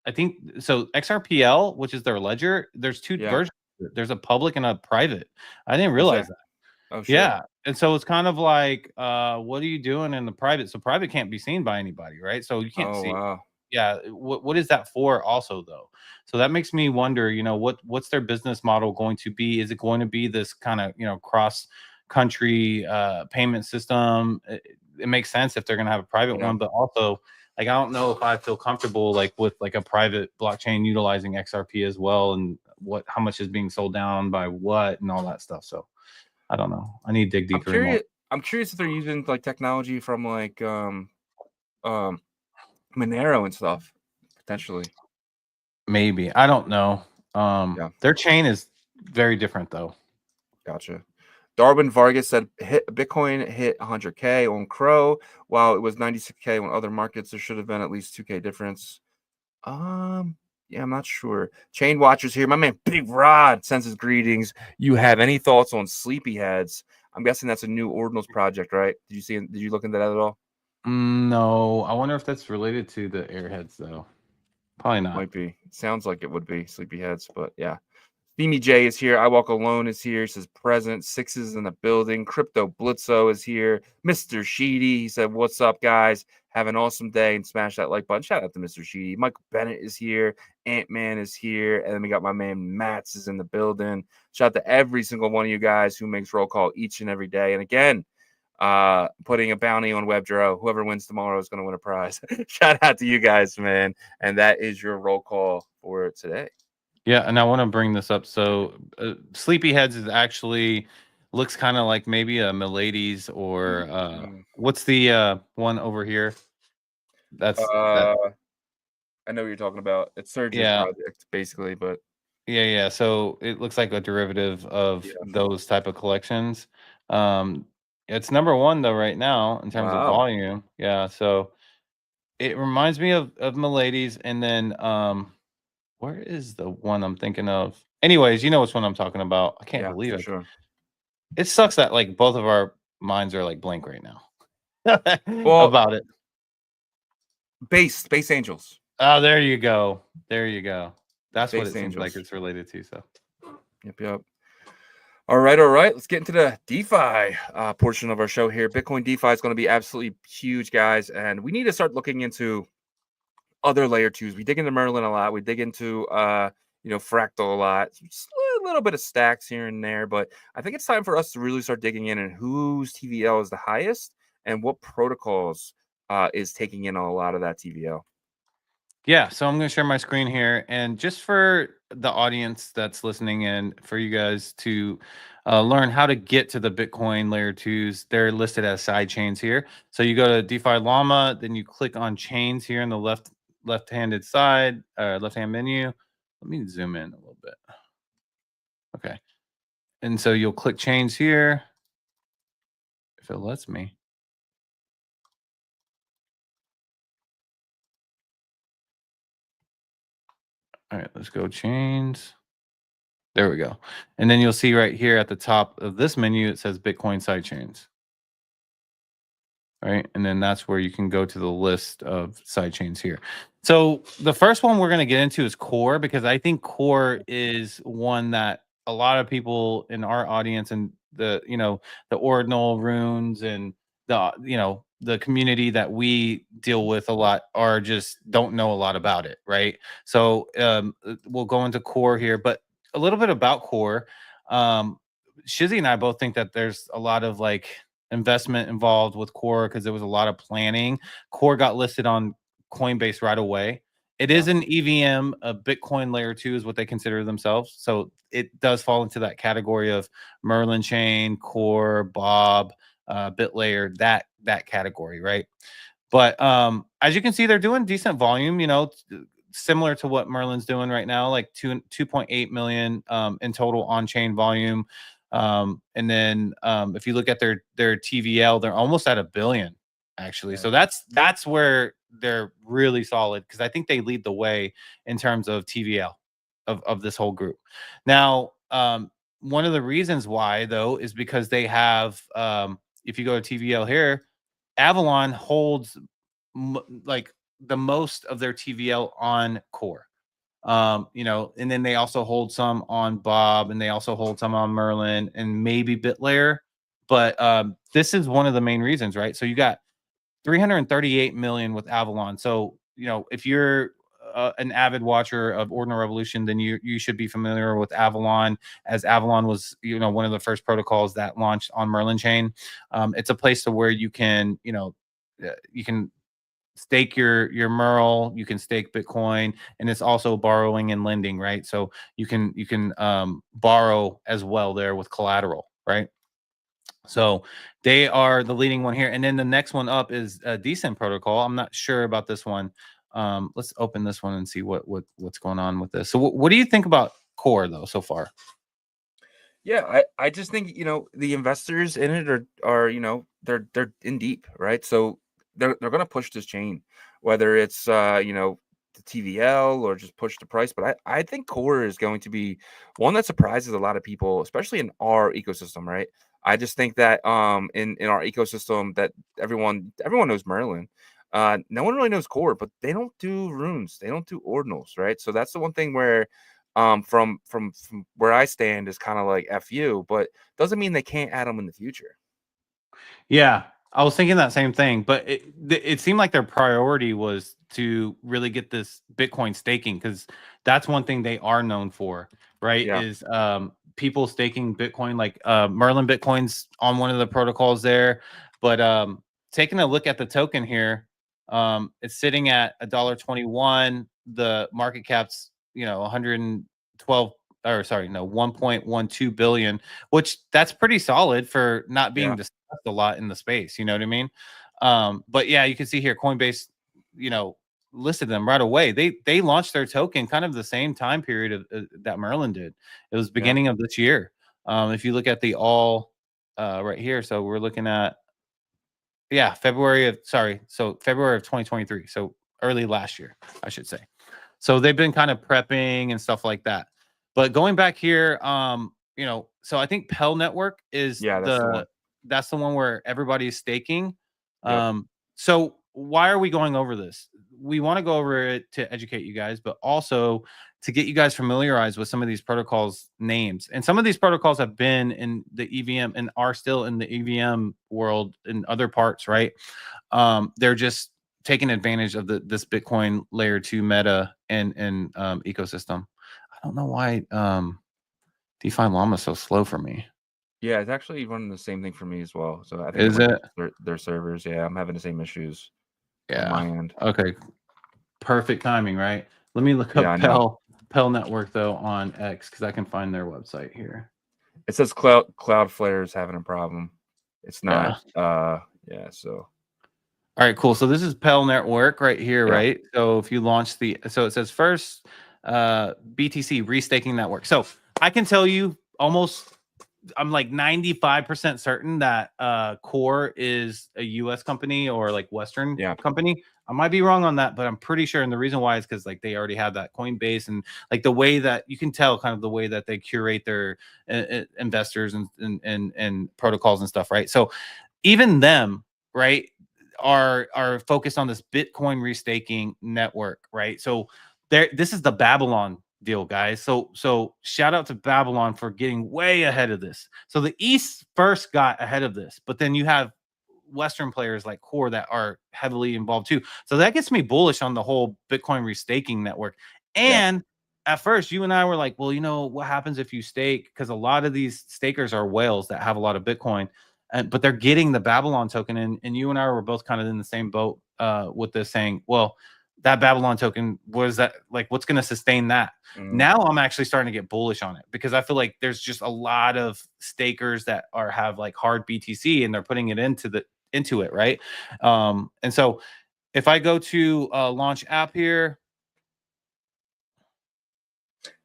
I think so. XRPL, which is their ledger, there's two versions. There's a public and a private. I didn't realize that. Oh, sure. Yeah, and so it's kind of like, what are you doing in the private? So private can't be seen by anybody, right? So you can't see. Wow. Yeah, what is that for? Also, though, so that makes me wonder. What's their business model going to be? Is it going to be this kind of cross country payment system? It makes sense if they're going to have a private one, but also like I don't know if I feel comfortable like with like a private blockchain utilizing XRP as well, and how much is being sold down by what and all that stuff. So I don't know. I need to dig deeper. I'm curious if they're using like technology from like Monero and stuff potentially. Maybe, I don't know. Their chain is very different though. Gotcha. Darwin Vargas said Bitcoin hit 100K on Crow while it was 96K on other markets. There should have been at least 2K difference. Yeah, I'm not sure. Chain Watchers here. My man Big Rod sends his greetings. You have any thoughts on Sleepyheads? I'm guessing that's a new Ordinals project, right? Did you look into that at all? No. I wonder if that's related to the Airheads though. Probably not. Might be. Sounds like it would be Sleepyheads, but yeah. Steamy J is here. I Walk Alone is here. He says present. Six is in the building. Crypto Blitzo is here. Mr. Sheedy, he said, what's up, guys? Have an awesome day and smash that like button. Shout out to Mr. Sheedy. Michael Bennett is here. Ant-Man is here. And then we got my man Mats is in the building. Shout out to every single one of you guys who makes roll call each and every day. And again, putting a bounty on WebDraw. Whoever wins tomorrow is going to win a prize. Shout out to you guys, man. And that is your roll call for today. Yeah, and I want to bring this up. So Sleepyheads is actually looks kind of like maybe a Milady's or what's the one over here? That's I know what you're talking about. It's Surge's project, basically, but yeah. So it looks like a derivative of those type of collections. It's number one though right now in terms of volume. Yeah, so it reminds me of Milady's, and then where is the one I'm thinking of? Anyways, you know which one I'm talking about. I can't believe it. Sure. It sucks that like both of our minds are like blank right now Well, about it. Base Angels. Oh, there you go. There you go. That's what Base it seems like Angels. it's related to. So, Yep. All right. Let's get into the DeFi portion of our show here. Bitcoin DeFi is going to be absolutely huge, guys, and we need to start looking into other layer twos. We dig into Merlin a lot. We dig into Fractal a lot. Just a little bit of stacks here and there, but I think it's time for us to really start digging in and whose TVL is the highest and what protocols is taking in a lot of that TVL. yeah, so I'm going to share my screen here, and just for the audience that's listening in, for you guys to learn how to get to the Bitcoin layer twos, they're listed as side chains here. So you go to DeFi Llama, then you click on chains here in the left-handed side, left-hand menu. Let me zoom in a little bit. Okay, and so you'll click chains here if it lets me. All right, let's go chains. There we go. And then you'll see right here at the top of this menu, it says Bitcoin sidechains. Right. And then that's where you can go to the list of sidechains here. So the first one we're going to get into is Core, because I think Core is one that a lot of people in our audience and the Ordinal runes and the community that we deal with a lot are just don't know a lot about it. Right. So we'll go into Core here, but a little bit about Core. Shizzy and I both think that there's a lot of like investment involved with Core because there was a lot of planning. Core got listed on Coinbase right away. It is an EVM, a Bitcoin layer 2 is what they consider themselves. So it does fall into that category of Merlin chain, Core, Bob, BitLayer, that category, right? But as you can see, they're doing decent volume, similar to what Merlin's doing right now, like 2.8 million in total on-chain volume. And then if you look at their TVL, they're almost at $1 billion actually. So that's where they're really solid, because I think they lead the way in terms of TVL of this whole group. Now, one of the reasons why though is because they have if you go to TVL here, Avalon holds like the most of their TVL on Core. And then they also hold some on Bob, and they also hold some on Merlin and maybe BitLayer. But this is one of the main reasons, right? So you got 338 million with Avalon. So, if you're an avid watcher of Ordinal Revolution, then you should be familiar with Avalon, as Avalon was, one of the first protocols that launched on Merlin chain. It's a place to where you can, you can stake your Merle, you can stake Bitcoin, and it's also borrowing and lending, right? So you can borrow as well there with collateral, right? So they are the leading one here. And then the next one up is a Decent protocol. I'm not sure about this one. Let's open this one and see what's going on with this. So what do you think about Core though so far? Yeah, I just think the investors in it are they're in deep, right? So they're going to push this chain, whether it's the TVL or just push the price. But I think Core is going to be one that surprises a lot of people, especially in our ecosystem, right? I just think that in our ecosystem that everyone knows Merlin. No one really knows Core, but they don't do runes, they don't do ordinals, right? So that's the one thing where from where I stand is kind of like FU, but doesn't mean they can't add them in the future. Yeah, I was thinking that same thing, but it seemed like their priority was to really get this Bitcoin staking, because that's one thing they are known for, right? Yeah. Is people staking Bitcoin, like Merlin Bitcoin's on one of the protocols there. But taking a look at the token here, it's sitting at $1.21. The market cap's 112 or sorry, no, 1.12 billion, which that's pretty solid for not being discussed a lot in the space. You know what I mean? But yeah, you can see here Coinbase, listed them right away. They launched their token kind of the same time period that Merlin did. It was beginning of this year. If you look at the all right here, so we're looking at February of 2023. So early last year, I should say. So they've been kind of prepping and stuff like that. But going back here, so I think Pell Network is that's the one where everybody's staking. So why are we going over this? We want to go over it to educate you guys, but also to get you guys familiarized with some of these protocols names. And some of these protocols have been in the EVM and are still in the EVM world in other parts, right? They're just taking advantage of this Bitcoin layer 2 meta and ecosystem. I don't know why DeFi Llama is so slow for me. Yeah, it's actually running the same thing for me as well. So I think is it their servers? Yeah, I'm having the same issues. Yeah. On my end. Okay. Perfect timing, right? Let me look up Pell Network though on X because I can find their website here. It says Cloudflare is having a problem. It's not. So. All right, cool. So this is Pell Network right here, right? So if you launch so it says first BTC restaking network. So I can tell you I'm like 95% certain that Core is a US company or like Western company. I might be wrong on that, but I'm pretty sure. And the reason why is because like they already have that Coinbase and like the way that you can tell kind of the way that they curate their investors and protocols and stuff, right? So even them, right, are focused on this Bitcoin restaking network, right? So this is the Babylon deal, guys. So shout out to Babylon for getting way ahead of this. So the East first got ahead of this, but then you have Western players like Core that are heavily involved too. So that gets me bullish on the whole Bitcoin restaking network. And at first, you and I were like, well, you know, what happens if you stake? Because a lot of these stakers are whales that have a lot of Bitcoin, but they're getting the Babylon token. And you and I were both kind of in the same boat with this, saying, well, that Babylon token, was that like what's going to sustain that? Now I'm actually starting to get bullish on it because I feel like there's just a lot of stakers that have like hard BTC and they're putting it into it, right? And so if I go to launch app here.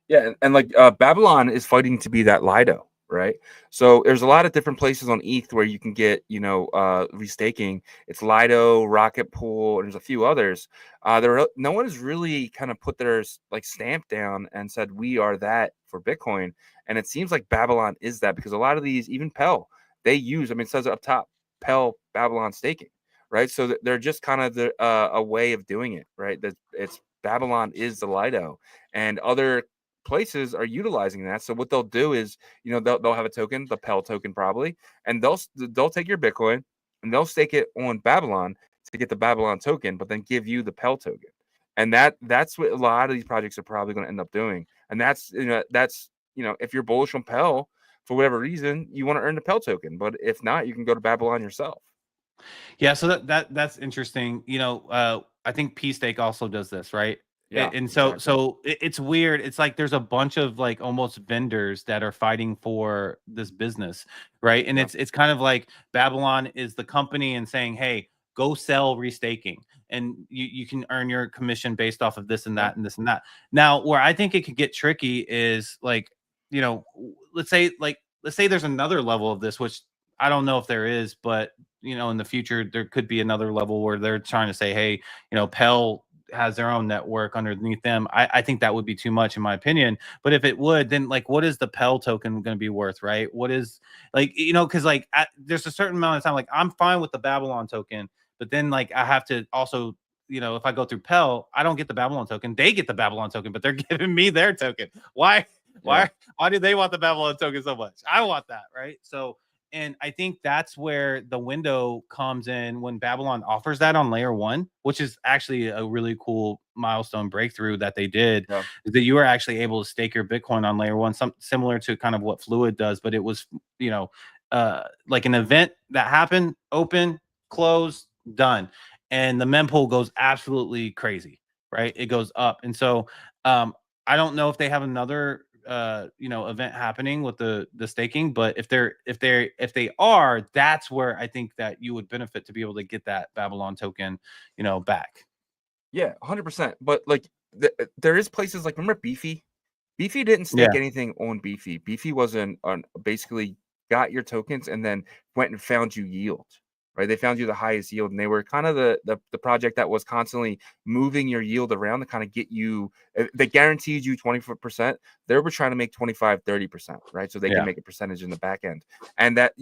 Yeah, and like Babylon is fighting to be that Lido, right? So there's a lot of different places on ETH where you can get, restaking. It's Lido, Rocket Pool, and there's a few others. No one has really kind of put their like stamp down and said we are that for Bitcoin. And it seems like Babylon is that because a lot of these, even Pell, they use. I mean, it says up top, Pell Babylon staking, right? So they're just kind of a way of doing it, right? That it's Babylon is the Lido, and other places are utilizing that. So what they'll do is, they'll have a token, the Pell token probably, and they'll take your Bitcoin and they'll stake it on Babylon to get the Babylon token, but then give you the Pell token. And that's what a lot of these projects are probably going to end up doing. And that's if you're bullish on Pell for whatever reason, you want to earn the Pell token, but if not, you can go to Babylon yourself. Yeah, so that's interesting. I think P-Stake also does this, right? Yeah, and so it's weird. It's like there's a bunch of like almost vendors that are fighting for this business, right? And it's kind of like Babylon is the company and saying, hey, go sell restaking, and you can earn your commission based off of this and that and this and that. Now, where I think it could get tricky is like, let's say there's another level of this, which I don't know if there is, but in the future there could be another level where they're trying to say, hey, Pell has their own network underneath them. I think that would be too much in my opinion. But if it would, then like, what is the Pell token going to be worth, right? What is like, because like there's a certain amount of time, like I'm fine with the Babylon token, but then like I have to also, if I go through Pell, I don't get the Babylon token. They get the Babylon token, but they're giving me their token. Why do they want the Babylon token so much? I want that, right? So, and I think that's where the window comes in when Babylon offers that on layer 1, which is actually a really cool milestone breakthrough that they did, is that you are actually able to stake your Bitcoin on layer 1, some similar to kind of what Fluid does, but it was, like an event that happened, open, close, done. And the mempool goes absolutely crazy, right? It goes up. And so I don't know if they have another event happening with the staking, but if they are, that's where I think that you would benefit to be able to get that Babylon token back. Yeah, 100%. But like there is places like, remember Beefy didn't stake anything on Beefy wasn't on, basically got your tokens and then went and found you yield, right? They found you the highest yield, and they were kind of the project that was constantly moving your yield around to kind of get you. They guaranteed you 24%. They were trying to make 25, 30%, right? So they can make a percentage in the back end, and that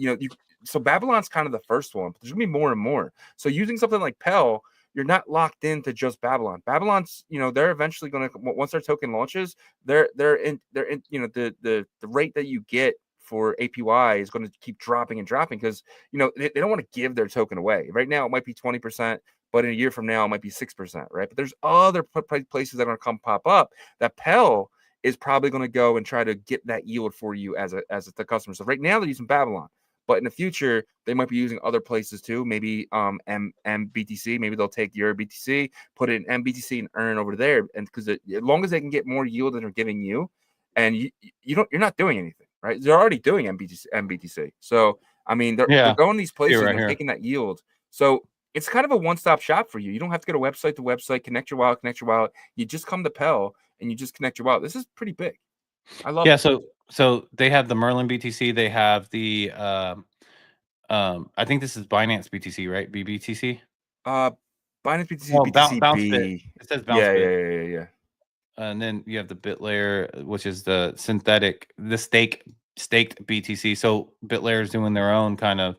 so Babylon's kind of the first one, but there's gonna be more and more. So using something like Pell, you're not locked into just Babylon. Babylon's, they're eventually going to, once their token launches, they're in, the rate that you get for APY is going to keep dropping and dropping because, they don't want to give their token away. Right now, it might be 20%, but in a year from now, it might be 6%, right? But there's other places that are going to come pop up that Pell is probably going to go and try to get that yield for you as the customer. So right now they're using Babylon. But in the future, they might be using other places too. Maybe MBTC. Maybe they'll take your BTC, put it in MBTC, and earn over there. And because as long as they can get more yield than they're giving you, and you're not doing anything, right? They're already doing MBTC. So I mean, they're going these places and they're taking that yield. So it's kind of a one-stop shop for you. You don't have to go to website to website, connect your wallet. You just come to Pell and you just connect your wallet. This is pretty big. I love it. So they have the Merlin BTC. They have the I think this is Binance BTC, right? BBTC. Binance BTC, BTC Bounce Bit. It says Bounce Bit. Yeah. And then you have the BitLayer, which is the staked BTC. So BitLayer is doing their own kind of,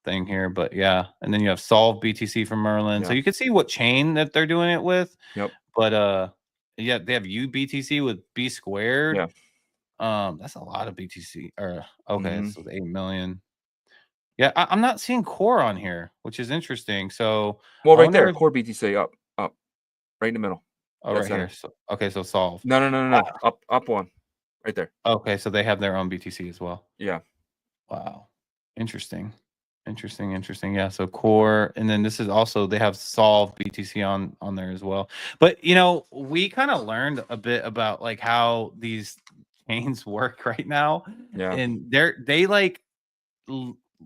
thing here. But yeah, and then you have Solve BTC from Merlin. So you can see what chain that they're doing it with. Yep. But yeah, they have UBTC with B squared. Yeah. That's a lot of BTC. Or okay, so 8 million. Yeah, I'm not seeing core on here, which is interesting. So right there, core BTC up, right in the middle. Oh, right here. So, okay, so Solve. No. Up one, right there. Okay, so they have their own BTC as well. Yeah. Wow. Interesting. Yeah. So core, and then this is also they have Solve BTC on there as well. But we kind of learned a bit about like how these chains work right now. Yeah. And they like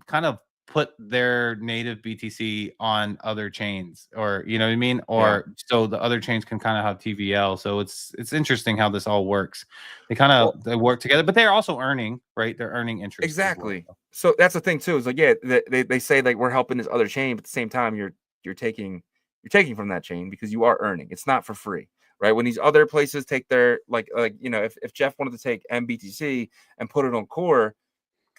kind of put their native BTC on other chains, or you know what I mean, or so the other chains can kind of have TVL. So it's interesting how this all works. They kind of they work together, but they're also earning, right? They're earning interest. Exactly. Well. So that's the thing too. Is like they say like we're helping this other chain, but at the same time you're taking from that chain because you are earning. It's not for free, right? When these other places take their like if Jeff wanted to take MBTC and put it on core,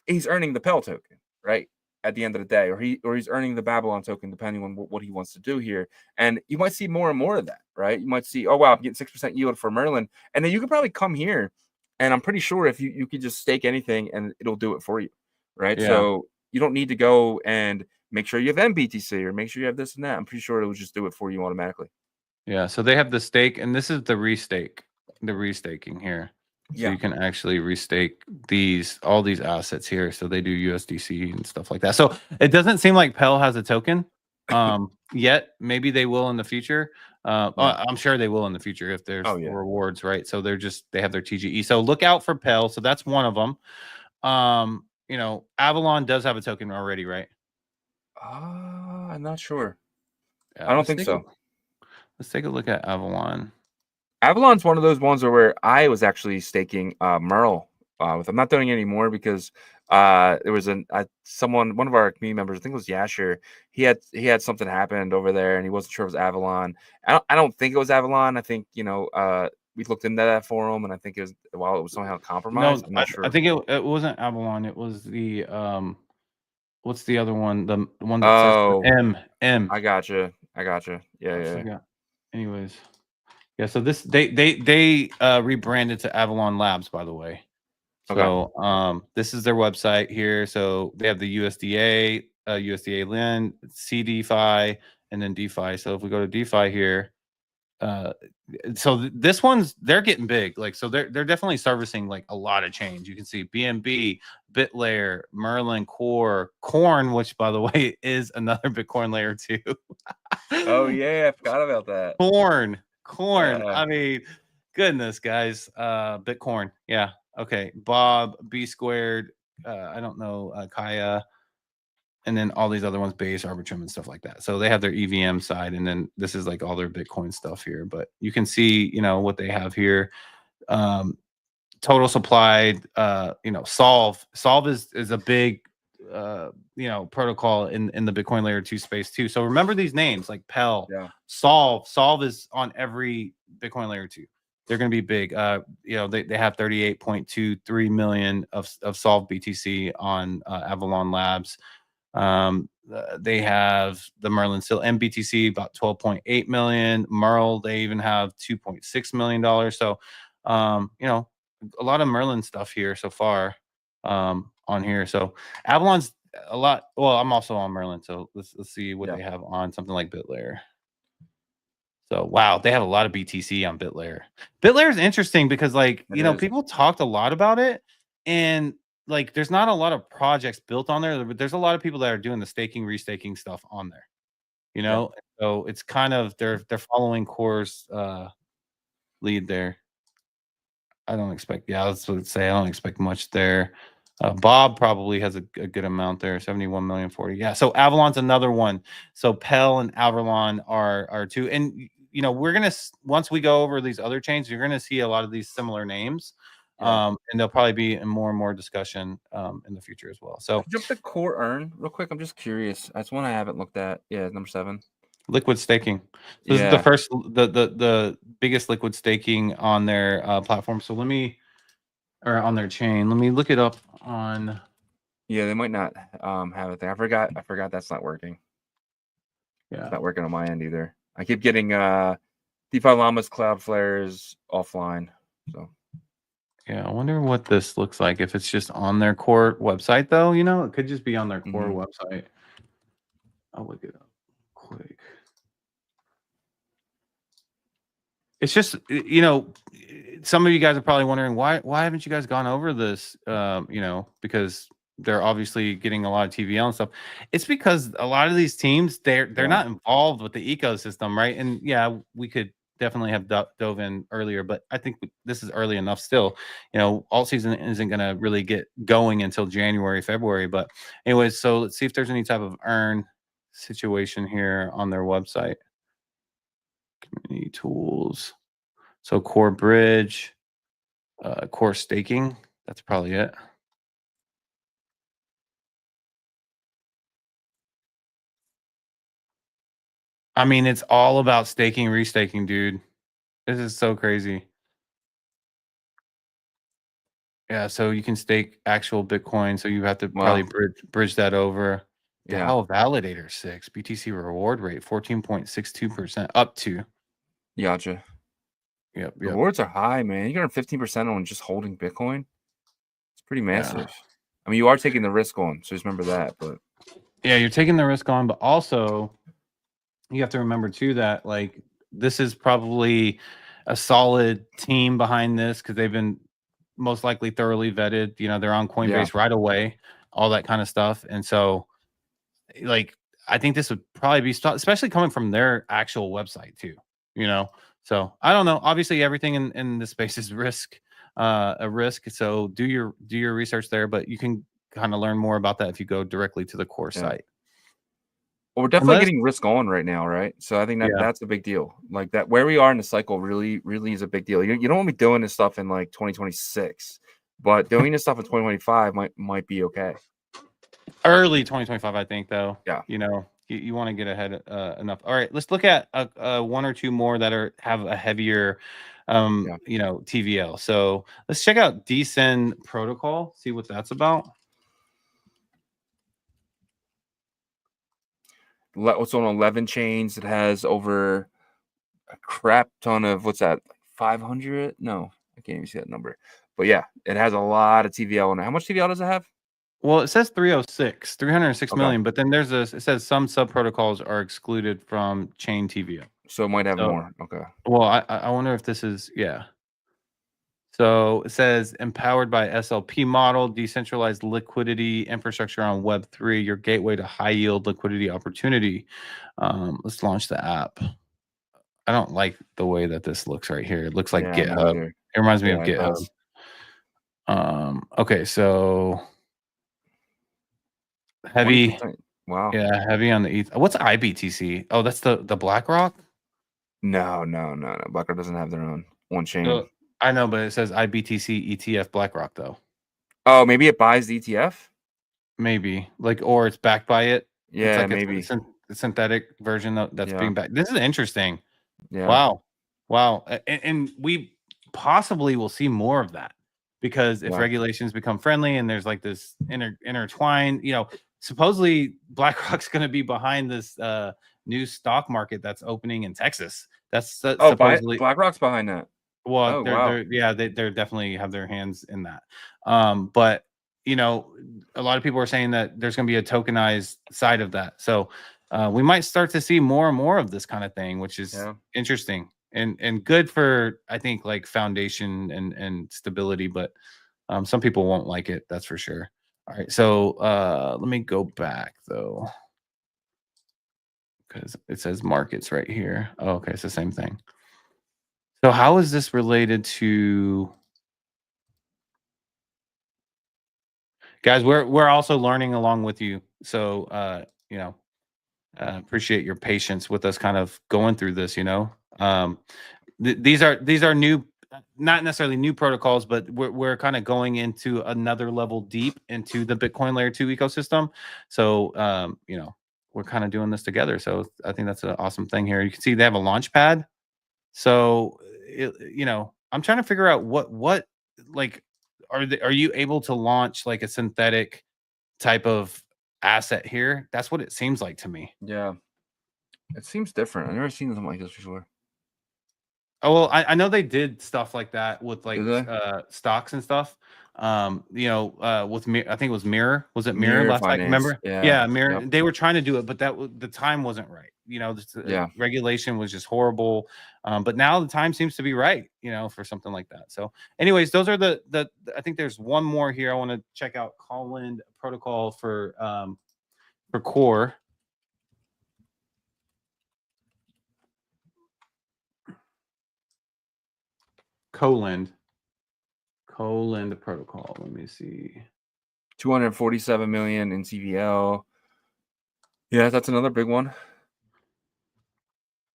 he's earning the Pell token, right? At the end of the day, or he's earning the Babylon token, depending on what he wants to do here. And you might see more and more of that, right? You might see, oh wow, I'm getting 6% yield for Merlin, and then you could probably come here, and I'm pretty sure if you could just stake anything and it'll do it for you, right? Yeah. So you don't need to go and make sure you have MBTC or make sure you have this and that. I'm pretty sure it will just do it for you automatically. Yeah. So they have the stake, and this is the restaking here. So you can actually restake all these assets here. So they do USDC and stuff like that. So it doesn't seem like Pell has a token yet. Maybe they will in the future. I'm sure they will in the future if there's rewards, right? So they have their TGE. So look out for Pell. So that's one of them. Avalon does have a token already, right? I'm not sure. I don't think so. Let's take a look at Avalon. Avalon's one of those ones where I was actually staking Merle with. I'm not doing it anymore because there was one of our community members, I think it was Yasher. He had something happened over there and he wasn't sure it was Avalon. I don't think it was Avalon. I think we looked into that for him and I think it was somehow compromised. No, I'm not sure. I think it wasn't Avalon. It was the what's the other one? The one that says M. I gotcha. Yeah. Anyways. Yeah, so this they rebranded to Avalon Labs, by the way. So this is their website here. So they have the USDA, USDA Lend, CDeFi, and then DeFi. So if we go to DeFi here, so this they're getting big. Like so they're definitely servicing like a lot of chains. You can see BNB, BitLayer, Merlin, Core, Corn, which by the way is another Bitcoin layer too. Oh yeah, I forgot about that. Corn. I mean, goodness, guys. Bitcoin. Yeah. Okay. Bob, B squared. I don't know. Kaya. And then all these other ones, Base, Arbitrum, and stuff like that. So they have their EVM side. And then this is like all their Bitcoin stuff here. But you can see, what they have here. Total supplied, Solve. Solve is a big protocol in the Bitcoin layer 2 space too. So remember these names like Pel, Yeah. Solve is on every Bitcoin layer 2. They're going to be big. They have 38.23 million of Solve BTC on Avalon Labs. They have the Merlin still MBTC about 12.8 million. Merle, they even have $2.6 million. So a lot of Merlin stuff here so far on here. So Avalon's a lot. Well, I'm also on Merlin, so let's see what they have on something like BitLayer. So wow, they have a lot of BTC on BitLayer. BitLayer is interesting because people talked a lot about it, and like there's not a lot of projects built on there, but there's a lot of people that are doing the staking, restaking stuff on there. So it's kind of they're following Core's lead there. I don't expect, that's what I'd say. I don't expect much there. Bob probably has a good amount there, 71 million 40. Yeah, so Avalon's another one. So Pel and Avalon are two. And we're gonna, once we go over these other chains, you're gonna see a lot of these similar names. And there'll probably be in more and more discussion in the future as well. So jump to Core Earn real quick. I'm just curious. That's one I haven't looked at. Yeah, number 7. Liquid staking. So this is the first, the biggest liquid staking on their platform. So on their chain. Let me look it up on. Yeah, they might not have it there. I forgot that's not working. Yeah, it's not working on my end either. I keep getting DeFi Llamas, Cloudflares offline. So yeah, I wonder what this looks like. If it's just on their core website, though, it could just be on their core website. I'll look it up quick. It's just, some of you guys are probably wondering why haven't you guys gone over this? Because they're obviously getting a lot of TVL and stuff. It's because a lot of these teams, they're not involved with the ecosystem, right? And yeah, we could definitely have dove in earlier, but I think this is early enough still. Alt season isn't going to really get going until January, February. But anyways, so let's see if there's any type of earn situation here on their website. Community tools. So core bridge, core staking. That's probably it. I mean, it's all about staking, restaking, dude. This is so crazy. Yeah, so you can stake actual Bitcoin. So you have to probably bridge that over. DAO validator 6, BTC reward rate 14.62% up to. Gotcha. Yep. Rewards are high, man. You can earn 15% on just holding Bitcoin. It's pretty massive. Yeah. I mean, you are taking the risk on, so just remember that. But yeah, you're taking the risk on, but also you have to remember too that like this is probably a solid team behind this because they've been most likely thoroughly vetted. They're on Coinbase right away, all that kind of stuff. And so, like, I think this would probably be, especially coming from their actual website too. So I don't know. Obviously, everything in this space is a risk. So do your research there, but you can kind of learn more about that if you go directly to the core site. Well, we're definitely getting risk on right now, right? So I think that's a big deal. Like that, where we are in the cycle really, really is a big deal. You don't want to be doing this stuff in like 2026, but doing this stuff in 2025 might be okay. Early 2025, I think, though. Yeah. You want to get ahead enough. All right, let's look at one or two more that have a heavier, TVL. So let's check out Decent Protocol, see what that's about. What's on 11 chains? It has over a crap ton of, what's that, 500? No, I can't even see that number. But yeah, it has a lot of TVL on it. How much TVL does it have? Well, it says 306 million, but then it says some sub protocols are excluded from chain TVL. So it might have more. Okay. Well, I wonder if this is, So it says empowered by SLP model, decentralized liquidity infrastructure on Web3, your gateway to high yield liquidity opportunity. Let's launch the app. I don't like the way that this looks right here. It looks like GitHub. It reminds me of GitHub. Okay, so heavy. 20%. Wow. Yeah, heavy on the ETH. What's IBTC? Oh, that's the BlackRock? No. BlackRock doesn't have their own one chain. I know, but it says IBTC ETF BlackRock though. Oh, maybe it buys the ETF? Maybe like, or it's backed by it. Yeah, it's like maybe a synthetic version that's Yeah. being backed. This is interesting. Yeah. Wow. And we possibly will see more of that because if Yeah. regulations become friendly and there's like this intertwine, supposedly BlackRock's going to be behind this new stock market that's opening in Texas. That's supposedly BlackRock's behind that. well, Oh, wow. they're definitely have their hands in that. But a lot of people are saying that there's going to be a tokenized side of that. So we might start to see more and more of this kind of thing, which is interesting and good for, I think, like foundation and stability. But some people won't like it. That's for sure. All right. So let me go back though, because it says markets right here. Oh, okay. It's the same thing. So how is this related to guys? We're also learning along with you. So appreciate your patience with us kind of going through this, these are new, not necessarily new protocols, but we're kind of going into another level deep into the Bitcoin layer 2 ecosystem. So we're kind of doing this together. So I think that's an awesome thing here. You can see they have a launch pad. So I'm trying to figure out what like are you able to launch like a synthetic type of asset here? That's what it seems like to me. Yeah. It seems different. I've never seen something like this before. Oh, well, I know they did stuff like that with like stocks and stuff. With I think it was Mirror. Was it Mirror last night? Remember? Yeah, Mirror. Yep. They were trying to do it, but the time wasn't right. Regulation was just horrible. But now the time seems to be right, for something like that. So, anyways, those are the I think there's one more here. I want to check out Colin protocol for core. Colin protocol. Let me see. 247 million in CVL. Yeah, that's another big one.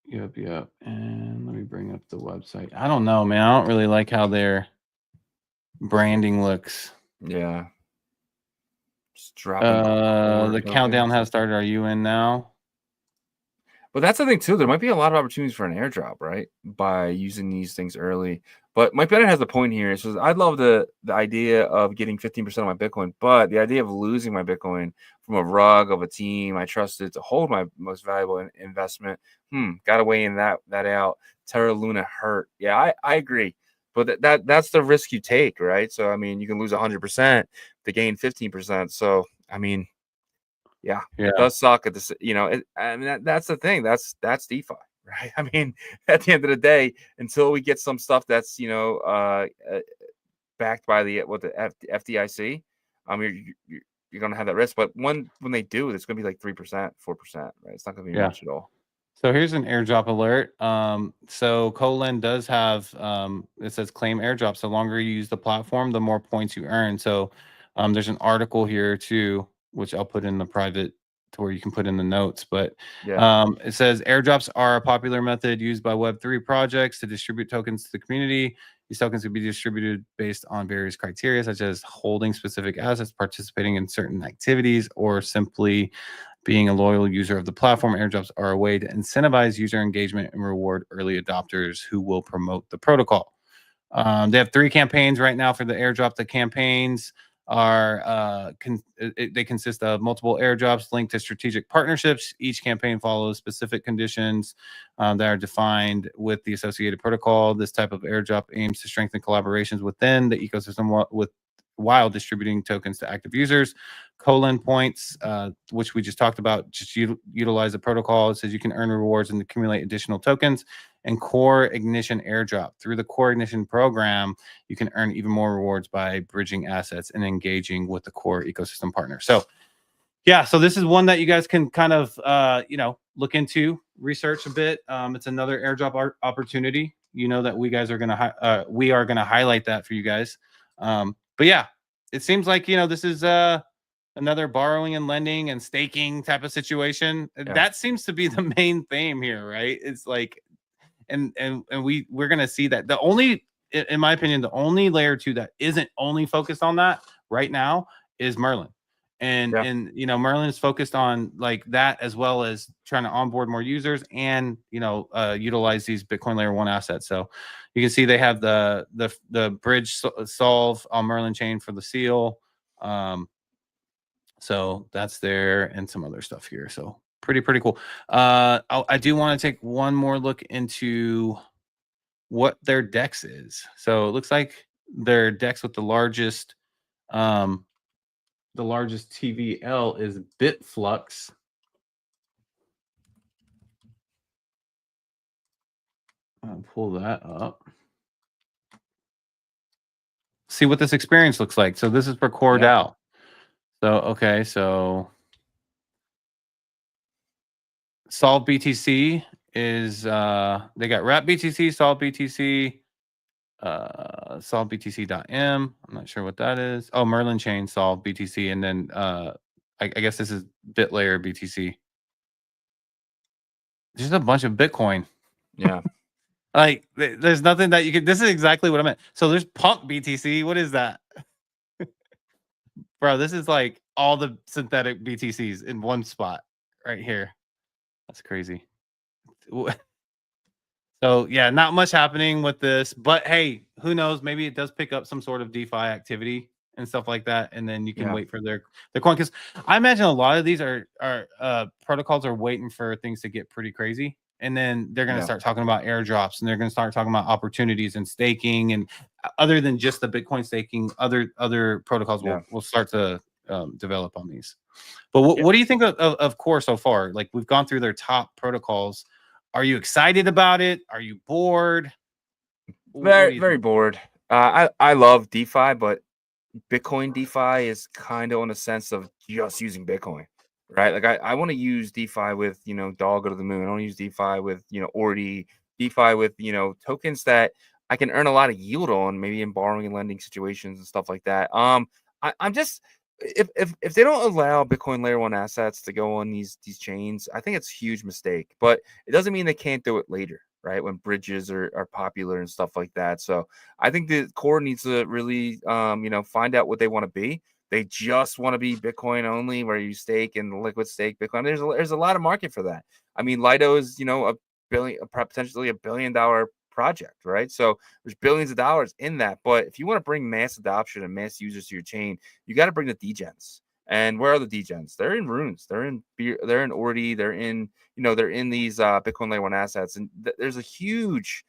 Yep. And let me bring up the website. I don't know, man. I don't really like how their branding looks. Yeah. Just dropping. The countdown has started. Are you in now? But that's the thing too. There might be a lot of opportunities for an airdrop, right? By using these things early. But Mike Bennett has a point here. It says, I'd love the idea of getting 15% of my Bitcoin, but the idea of losing my Bitcoin from a rug of a team I trusted to hold my most valuable investment. Got to weigh in that out. Terra Luna hurt. Yeah, I agree. But that's the risk you take, right? So, I mean, you can lose 100% to gain 15%. So, I mean, yeah, it does suck at this, that's the thing. That's DeFi, right? I mean, at the end of the day, until we get some stuff that's, backed by the FDIC, you're going to have that risk. But when they do, it's going to be like 3%, 4%, right? It's not going to be much at all. So here's an airdrop alert. So Colin does have, it says claim airdrop. So the longer you use the platform, the more points you earn. So there's an article here too, which I'll put in the private to where you can put in the notes. But it says airdrops are a popular method used by Web3 projects to distribute tokens to the community. These tokens can be distributed based on various criteria, such as holding specific assets, participating in certain activities, or simply being a loyal user of the platform. Airdrops are a way to incentivize user engagement and reward early adopters who will promote the protocol. They have 3 campaigns right now for the airdrop. The campaigns are they consist of multiple airdrops linked to strategic partnerships. Each campaign follows specific conditions that are defined with the associated protocol. This type of airdrop aims to strengthen collaborations within the ecosystem while distributing tokens to active users. Colin points, which we just talked about, just utilize the protocol. It says you can earn rewards and accumulate additional tokens. And Core Ignition airdrop. Through the Core Ignition program, you can earn even more rewards by bridging assets and engaging with the core ecosystem partner. So yeah, so this is one that you guys can kind of look into, research a bit. It's another airdrop opportunity. That we are going to highlight that for you guys. But yeah, it seems like this is another borrowing and lending and staking type of situation. That seems to be the main theme here, right? It's like and we're gonna see that the only, in my opinion, the only layer 2 that isn't only focused on that right now is Merlin. And Merlin is focused on like that, as well as trying to onboard more users and utilize these Bitcoin layer 1 assets. So you can see they have the bridge solve on Merlin chain for the seal. So that's there, and some other stuff here. So pretty cool. I do want to take one more look into what their DEX is. So it looks like their DEX with the largest TVL is Bitflux. I'll pull that up. See what this experience looks like. So this is for Core DAO. So okay, so Solve BTC is they got Wrap BTC, Solve BTC, Solve BTC.m. I'm not sure what that is. Oh, Merlin chain Solve BTC, and then I guess this is BitLayer BTC. Just a bunch of Bitcoin. Yeah. Like there's nothing that you can. This is exactly what I meant. So there's Pump BTC. What is that? Bro, this is like all the synthetic BTCs in one spot right here. That's crazy. So yeah, not much happening with this, but hey, who knows? Maybe it does pick up some sort of DeFi activity and stuff like that, and then you can wait for their coin. Because I imagine a lot of these are protocols are waiting for things to get pretty crazy, and then they're going to start talking about airdrops, and they're going to start talking about opportunities and staking, and other than just the Bitcoin staking, other protocols will start to develop on these. But what do you think of Core so far? Like, we've gone through their top protocols. Are you excited about it? Are you bored? Very bored. I love DeFi, but Bitcoin DeFi is kind of on a sense of just using Bitcoin, right? Like I want to use DeFi with, Dog Go to the Moon. I want to use DeFi with, Ordi, DeFi with, tokens that I can earn a lot of yield on, maybe in borrowing and lending situations and stuff like that. I'm just, if they don't allow Bitcoin layer 1 assets to go on these chains, I think it's a huge mistake. But it doesn't mean they can't do it later, right? When bridges are popular and stuff like that. So I think the Core needs to really find out what they want to be. They just want to be Bitcoin only, where you stake and liquid stake Bitcoin. There's a lot of market for that. I mean, Lido is potentially $1 billion project, right? So there's billions of dollars in that. But if you want to bring mass adoption and mass users to your chain, you got to bring the degens. And where are the degens? They're in Runes. They're in Ordi. They're in these Bitcoin layer 1 assets. And there's a huge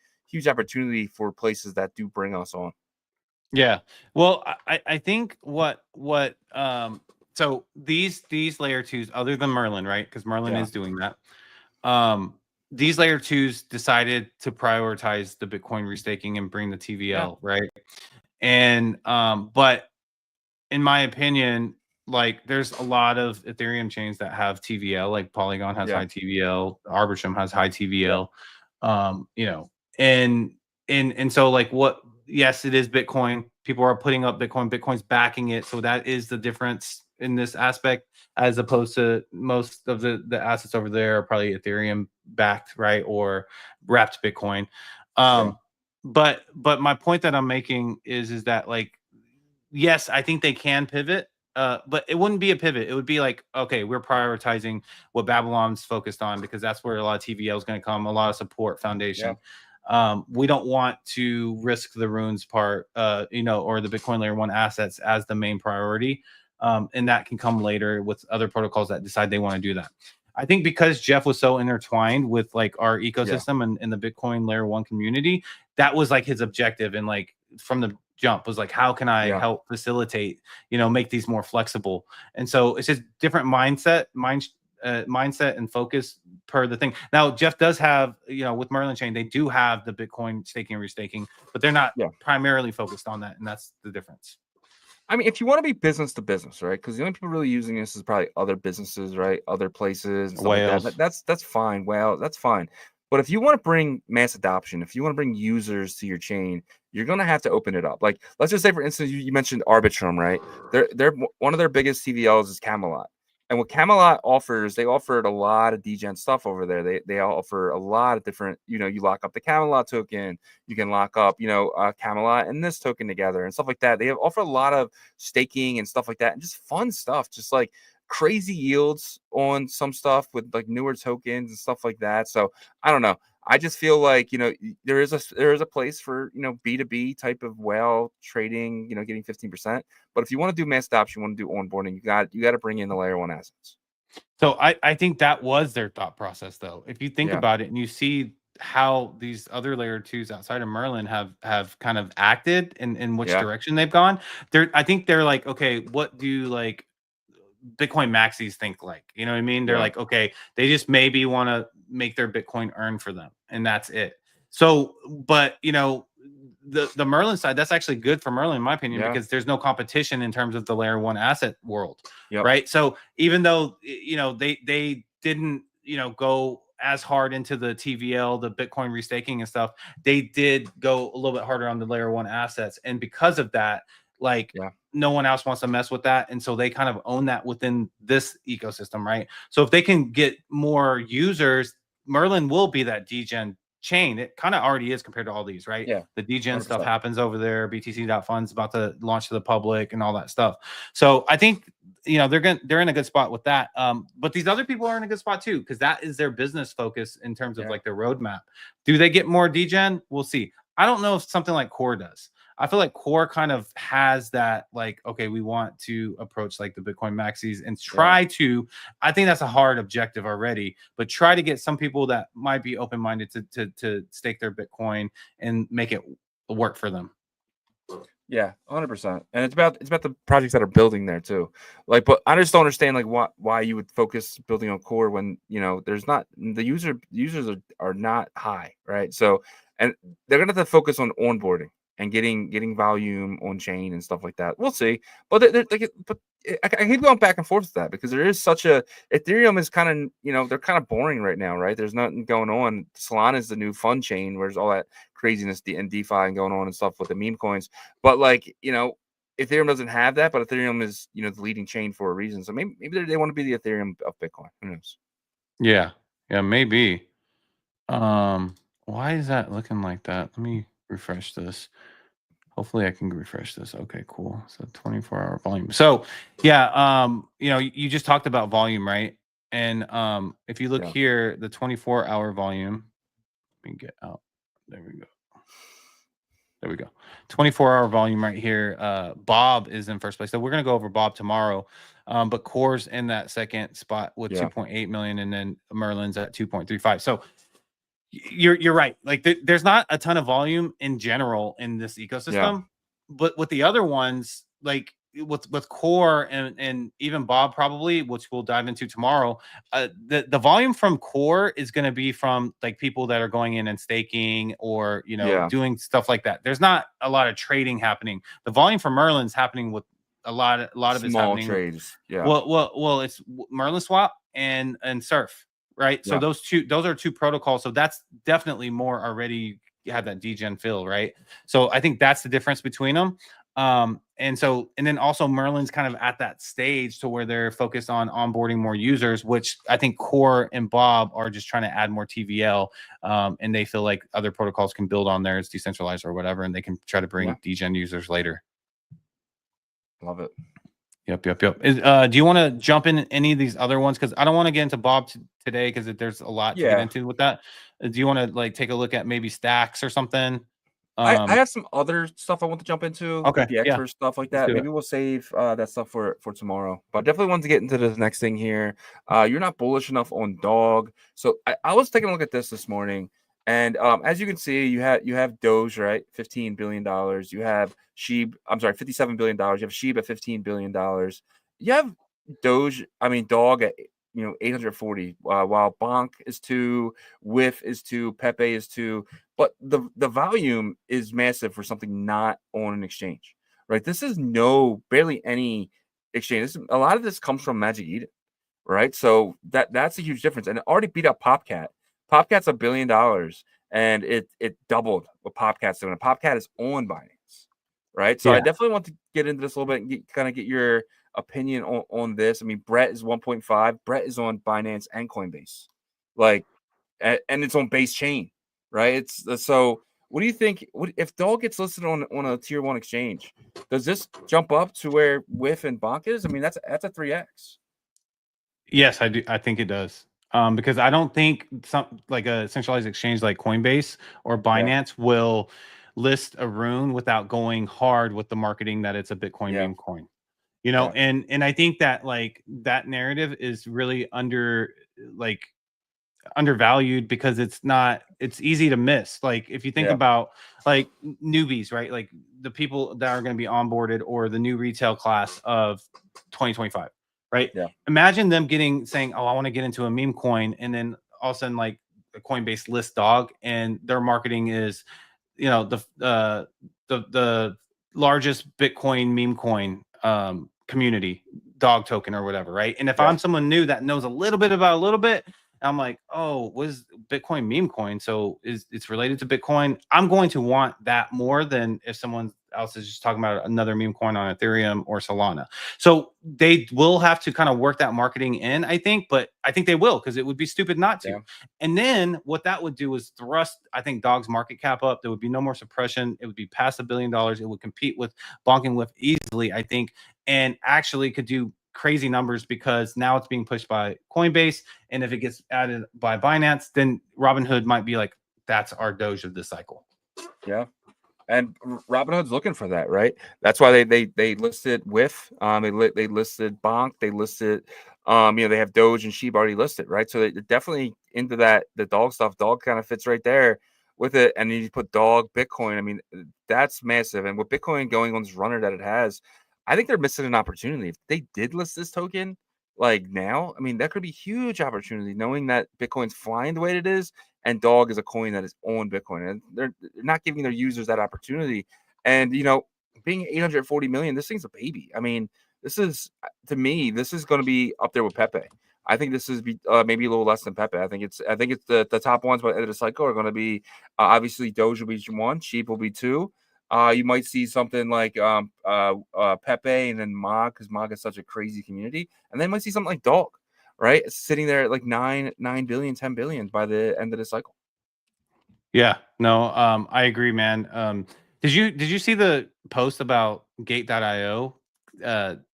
opportunity for places that do bring us on. Yeah. Well, I think so these layer 2s, other than Merlin, right? Because Merlin is doing that. These layer 2s decided to prioritize the Bitcoin restaking and bring the TVL, right? And but in my opinion, like, there's a lot of Ethereum chains that have TVL, like Polygon has high TVL, Arbitrum has high TVL, and so like yes, it is Bitcoin. People are putting up Bitcoin. Bitcoin's backing it, so that is the difference in this aspect, as opposed to most of the assets over there are probably Ethereum backed, right, or wrapped Bitcoin. But my point that I'm making is that, like, yes, I think they can pivot, but it wouldn't be a pivot. It would be like, okay, we're prioritizing what Babylon's focused on, because that's where a lot of TVL is going to come, a lot of support foundation. We don't want to risk the Runes part, or the Bitcoin layer 1 assets as the main priority. And that can come later with other protocols that decide they want to do that. I think because Jeff was so intertwined with like our ecosystem and the Bitcoin layer 1 community, that was like his objective. And like from the jump was like, how can I help facilitate, make these more flexible? And so it's just different mindset and focus per the thing. Now, Jeff does have, with Merlin chain, they do have the Bitcoin staking and restaking, but they're not primarily focused on that. And that's the difference. I mean, if you want to be business to business, right? Because the only people really using this is probably other businesses, right? Other places and stuff like that. That's fine. Well, that's fine. But if you want to bring mass adoption, if you want to bring users to your chain, you're going to have to open it up. Like, let's just say, for instance, you mentioned Arbitrum, right? They're one of their biggest TVLs is Camelot. And what Camelot offers, they offered a lot of degen stuff over there. They offer a lot of different, you lock up the Camelot token, you can lock up, Camelot and this token together and stuff like that. They offer a lot of staking and stuff like that, and just fun stuff, just like crazy yields on some stuff with like newer tokens and stuff like that. So I don't know. I just feel like, there is a place for, B2B type of whale trading, getting 15%. But if you want to do mass adoption, you want to do onboarding, you got to bring in the layer 1 assets. So I think that was their thought process, though. If you think about it and you see how these other layer 2s outside of Merlin have kind of acted in which direction they've gone, I think they're like, okay, what do like Bitcoin maxis think like? You know what I mean? They're like, okay, they just maybe want to make their Bitcoin earn for them, and that's it. So, but the Merlin side, that's actually good for Merlin, in my opinion, because there's no competition in terms of the layer 1 asset world, right? So even though they didn't go as hard into the TVL, the Bitcoin restaking and stuff, they did go a little bit harder on the layer 1 assets, and because of that, like no one else wants to mess with that, and so they kind of own that within this ecosystem, right? So if they can get more users, Merlin will be that degen chain. It kind of already is compared to all these, right? Yeah, the degen 100%. stuff happens over there. BTC.fund's about to launch to the public and all that stuff. So I think they're in a good spot with that. But these other people are in a good spot too, because that is their business focus in terms of like their roadmap. Do they get more degen? We'll see. I don't know if something like Core does. I feel like Core kind of has that, like, okay, we want to approach like the Bitcoin maxis and try to, I think that's a hard objective already, but try to get some people that might be open-minded to stake their Bitcoin and make it work for them. Yeah, 100%. And it's about the projects that are building there too. Like, but I just don't understand like why you would focus building on Core when there's not the users are not high, right? So, and they're gonna have to focus on onboarding and getting volume on chain and stuff like that. We'll see. But I keep going back and forth with that, because there is such a Ethereum is kind of they're kind of boring right now, right? There's nothing going on. Solana is the new fun chain where there's all that craziness and DeFi and going on and stuff with the meme coins. But like Ethereum doesn't have that, but Ethereum is the leading chain for a reason. So maybe they want to be the Ethereum of Bitcoin. Who knows? Yeah, maybe. Why is that looking like that? Let me refresh this. Hopefully I can refresh this. Okay, cool. So 24-hour volume. So yeah, you just talked about volume, right? And if you look here, the 24-hour volume, let me get out. There we go. There we go. 24-hour volume right here. Bob is in first place. So we're gonna go over Bob tomorrow. But Core's in that second spot with 2.8 million, and then Merlin's at 2.35. So you're right. Like there's not a ton of volume in general in this ecosystem, but with the other ones, like with Core and even Bob probably, which we'll dive into tomorrow, the volume from Core is going to be from like people that are going in and staking or doing stuff like that. There's not a lot of trading happening. The volume from Merlin's happening with a lot of it's happening trades. Well, it's Merlin Swap and Surf. Right. So those are two protocols. So that's definitely more already have that degen feel, right? So I think that's the difference between them. And then also Merlin's kind of at that stage to where they're focused on onboarding more users, which I think Core and Bob are just trying to add more TVL. And they feel like other protocols can build on theirs, decentralized or whatever, and they can try to bring degen users later. Love it. Yep. Do you want to jump in any of these other ones? Because I don't want to get into Bob today because there's a lot to get into with that. Do you want to like take a look at maybe stacks or something? I have some other stuff I want to jump into. Okay, the expert stuff like that. Maybe we'll save that stuff for tomorrow. But I definitely want to get into this next thing here. You're not bullish enough on Dog. So I was taking a look at this morning. And as you can see, you have Doge, right? $15 billion. You have Sheeb, I'm sorry, $57 billion. You have Sheeb at $15 billion. You have Dog at 840, while Bonk is 2, Whiff is 2, Pepe is 2. But the volume is massive for something not on an exchange, right? This is barely any exchange. A lot of this comes from Magic Eden, right? So that's a huge difference. And it already beat up Popcat. Popcat's $1 billion, and it doubled what Popcat's doing. And Popcat is on Binance, right? So I definitely want to get into this a little bit and kind of get your opinion on this. I mean, Brett is 1.5. Brett is on Binance and Coinbase, like, and it's on base chain, right? It's so. What do you think? What if Dog gets listed on a tier 1 exchange? Does this jump up to where WIF and Bonk is? I mean, that's a 3x. Yes, I do. I think it does. Because I don't think some like a centralized exchange like Coinbase or Binance will list a rune without going hard with the marketing that it's a Bitcoin meme coin. You know, and I think that like that narrative is really undervalued because it's easy to miss. Like if you think about like newbies, right? Like the people that are going to be onboarded or the new retail class of 2025, right? Imagine them saying, oh, I want to get into a meme coin, and then all of a sudden like a Coinbase list Dog, and their marketing is, you know, the largest Bitcoin meme coin community Dog token or whatever, right? And if I'm someone new that knows a little bit about a little bit, I'm like, oh, was Bitcoin meme coin? So it's related to Bitcoin. I'm going to want that more than if someone else is just talking about another meme coin on Ethereum or Solana. So they will have to kind of work that marketing in, I think, but I think they will, because it would be stupid not to. And then what that would do is thrust, I think, Dog's market cap up. There would be no more suppression. It would be past $1 billion. It would compete with Bonk and WIF easily, I think, and actually could do crazy numbers because now it's being pushed by Coinbase, and if it gets added by Binance, then Robinhood might be like, that's our Doge of this cycle. And Robinhood's looking for that, right? That's why they listed WIF, they listed Bonk, they listed they have Doge and Sheep already listed, right? So they're definitely into that. The Dog stuff, Dog kind of fits right there with it. And then you put Dog, Bitcoin, I mean, that's massive. And with Bitcoin going on this runner that it has, I think they're missing an opportunity. If they did list this token like now, I mean, that could be huge opportunity, knowing that Bitcoin's flying the way it is, and Dog is a coin that is on Bitcoin, and they're not giving their users that opportunity. And being 840 million, this thing's a baby. I mean, this is, to me, this is going to be up there with Pepe. I think this is maybe a little less than Pepe. I think it's the top ones by the end of the cycle are going to be obviously Doge will be 1, Sheep will be 2. You might see something like Pepe and then Mog, because Mog is such a crazy community, and then you might see something like Dog, right? It's sitting there at like 9 billion, 10 billion by the end of the cycle. Yeah, no, I agree, man. Did you see the post about Gate.io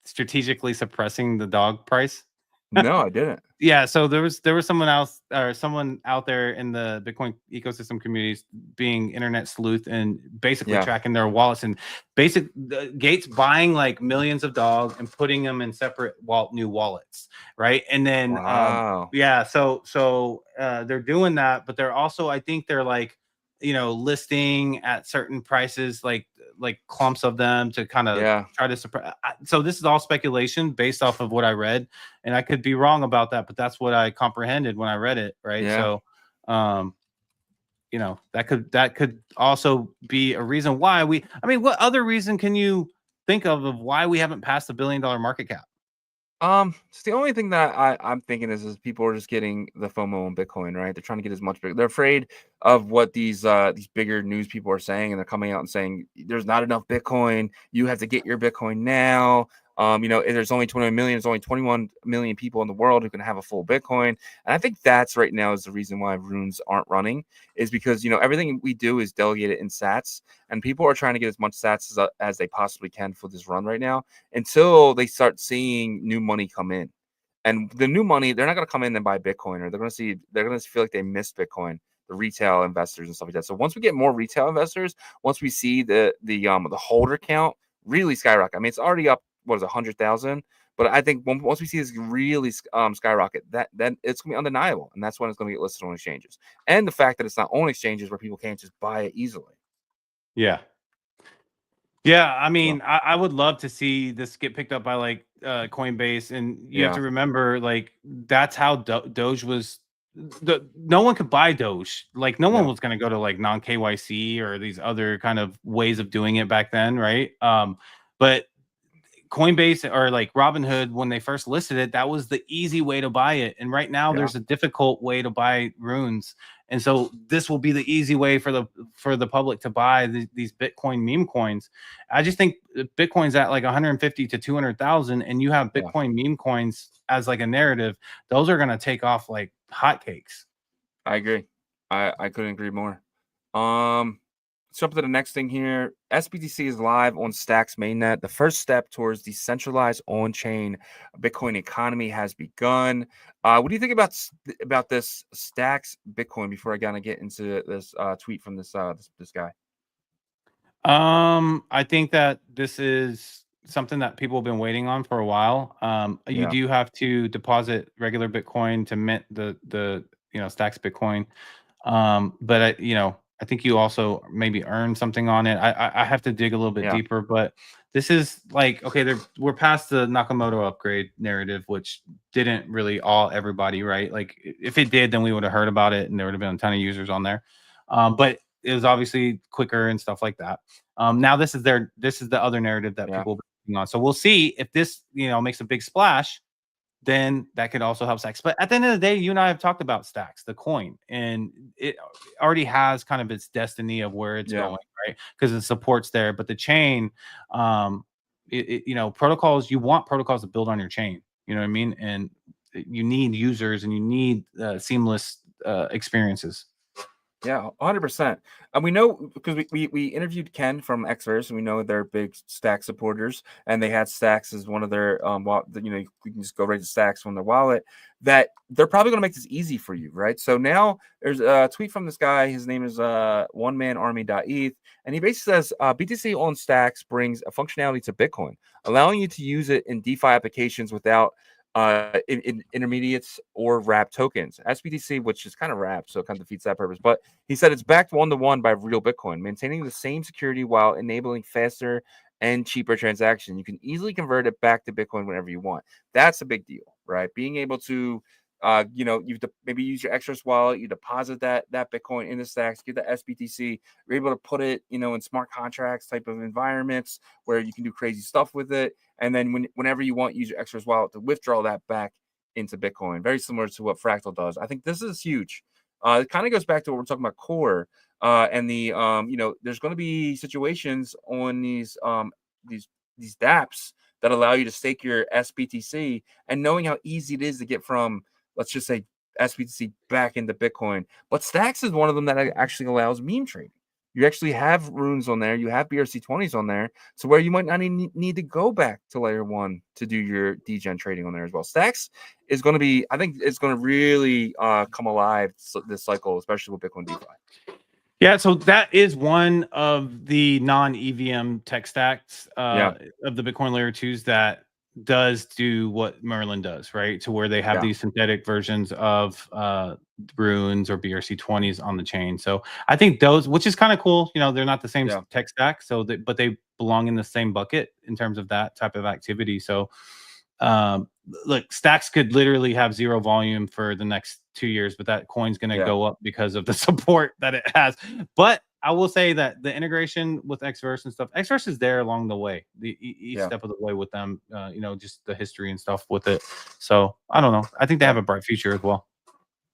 strategically suppressing the Dog price? No, I didn't. Yeah, so there was someone else or someone out there in the Bitcoin ecosystem communities being internet sleuth and basically tracking their wallets, and Gates buying like millions of Dog and putting them in separate new wallets, right? And then so they're doing that, but they're also, I think they're like, listing at certain prices, like clumps of them to kind of try to suppress. So this is all speculation based off of what I read, and I could be wrong about that, but that's what I comprehended when I read it, right? So that could also be a reason why what other reason can you think of why we haven't passed $1 billion market cap? It's the only thing that I'm thinking is people are just getting the FOMO on Bitcoin, right? They're trying to get as much bigger. They're afraid of what these bigger news people are saying, and they're coming out and saying there's not enough Bitcoin. You have to get your Bitcoin now. If there's only 21 million, there's only 21 million people in the world who can have a full Bitcoin. And I think that's right now is the reason why runes aren't running, is because, everything we do is delegated in sats, and people are trying to get as much sats as they possibly can for this run right now until they start seeing new money come in. And the new money, they're not going to come in and buy Bitcoin, or they're going to feel like they missed Bitcoin, the retail investors and stuff like that. So once we get more retail investors, once we see the holder count really skyrocket, I mean, it's already up, 100,000, but I think once we see this really skyrocket, then it's gonna be undeniable, and that's when it's gonna get listed on exchanges. And the fact that it's not on exchanges where people can't just buy it easily. Yeah, I mean, I would love to see this get picked up by like Coinbase, and you have to remember, like, that's how Doge was. No one could buy Doge. Like, no one was going to go to like non KYC or these other kind of ways of doing it back then, right? But Coinbase or like Robinhood, when they first listed it, that was the easy way to buy it. And right now there's a difficult way to buy runes. And so this will be the easy way for the public to buy these Bitcoin meme coins. I just think Bitcoin's at like 150 to 200,000, and you have Bitcoin meme coins as like a narrative. Those are going to take off like hotcakes. I agree. I couldn't agree more. Let's jump to the next thing here. sBTC is live on Stacks mainnet. The first step towards decentralized on-chain Bitcoin economy has begun. What do you think about this Stacks Bitcoin? Before I kind of get into this tweet from this guy. I think that this is something that people have been waiting on for a while. You do have to deposit regular Bitcoin to mint the Stacks Bitcoin. But I think you also maybe earn something on it. I have to dig a little bit deeper, but this is like, okay, we're past the Nakamoto upgrade narrative, which didn't really everybody, right? Like if it did, then we would have heard about it and there would have been a ton of users on there. But it was obviously quicker and stuff like that. Now this is the other narrative that people are working on. So we'll see if this, makes a big splash. Then that could also help Stacks. But at the end of the day, you and I have talked about Stacks, the coin, and it already has kind of its destiny of where it's going, right? Because it supports there. But the chain, protocols, you want protocols to build on your chain. You know what I mean? And you need users and you need seamless experiences. Yeah, 100%. And we know because we interviewed Ken from Xverse, and we know they're big Stacks supporters, and they had Stacks as one of their you can just go right to Stacks from their wallet. That they're probably going to make this easy for you, right? So now there's a tweet from this guy. His name is onemanarmy.eth, and he basically says BTC on Stacks brings a functionality to Bitcoin, allowing you to use it in DeFi applications without in intermediates or wrap tokens. sBTC, which is kind of wrapped, so it kind of defeats that purpose. But he said it's backed 1-to-1 by real Bitcoin, maintaining the same security while enabling faster and cheaper transaction. You can easily convert it back to Bitcoin whenever you want. That's a big deal, right? Being able to maybe use your Xverse wallet, you deposit that Bitcoin in the Stacks, get the sBTC, you're able to put it, in smart contracts type of environments where you can do crazy stuff with it. And then whenever you want, use your Xverse wallet to withdraw that back into Bitcoin. Very similar to what Fractal does. I think this is huge. It kind of goes back to what we're talking about core and the there's going to be situations on these dApps that allow you to stake your sBTC, and knowing how easy it is to get from, let's just say, sBTC back into Bitcoin. But Stacks is one of them that actually allows meme trading. You actually have runes on there. You have BRC20s on there. So where you might not need to go back to layer 1 to do your degen trading on there as well. Stacks is going to be, I think it's going to really come alive this cycle, especially with Bitcoin DeFi. Yeah, so that is one of the non-EVM tech stacks of the Bitcoin layer 2s that does do what Merlin does, right? To where they have these synthetic versions of runes or BRC20s on the chain. So I think those, which is kind of cool, they're not the same tech stack, but they belong in the same bucket in terms of that type of activity. So look, Stacks could literally have zero volume for the next 2 years, but that coin's going to go up because of the support that it has. But I will say that the integration with Xverse and stuff, Xverse is there along the way, each step of the way with them, just the history and stuff with it. So I don't know. I think they have a bright future as well.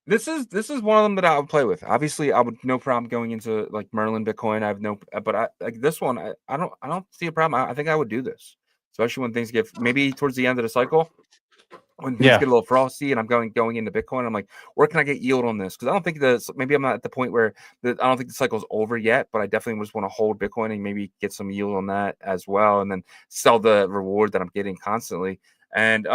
This is one of them that I would play with. Obviously, I would no problem going into like Merlin Bitcoin. I have but I like this one. I don't see a problem. I think I would do this, especially when things get maybe towards the end of the cycle. When things get a little frosty and I'm going into Bitcoin, I'm like, where can I get yield on this? Because I don't think maybe I'm not at the point where I don't think the cycle's over yet, but I definitely just want to hold Bitcoin and maybe get some yield on that as well, and then sell the reward that I'm getting constantly. And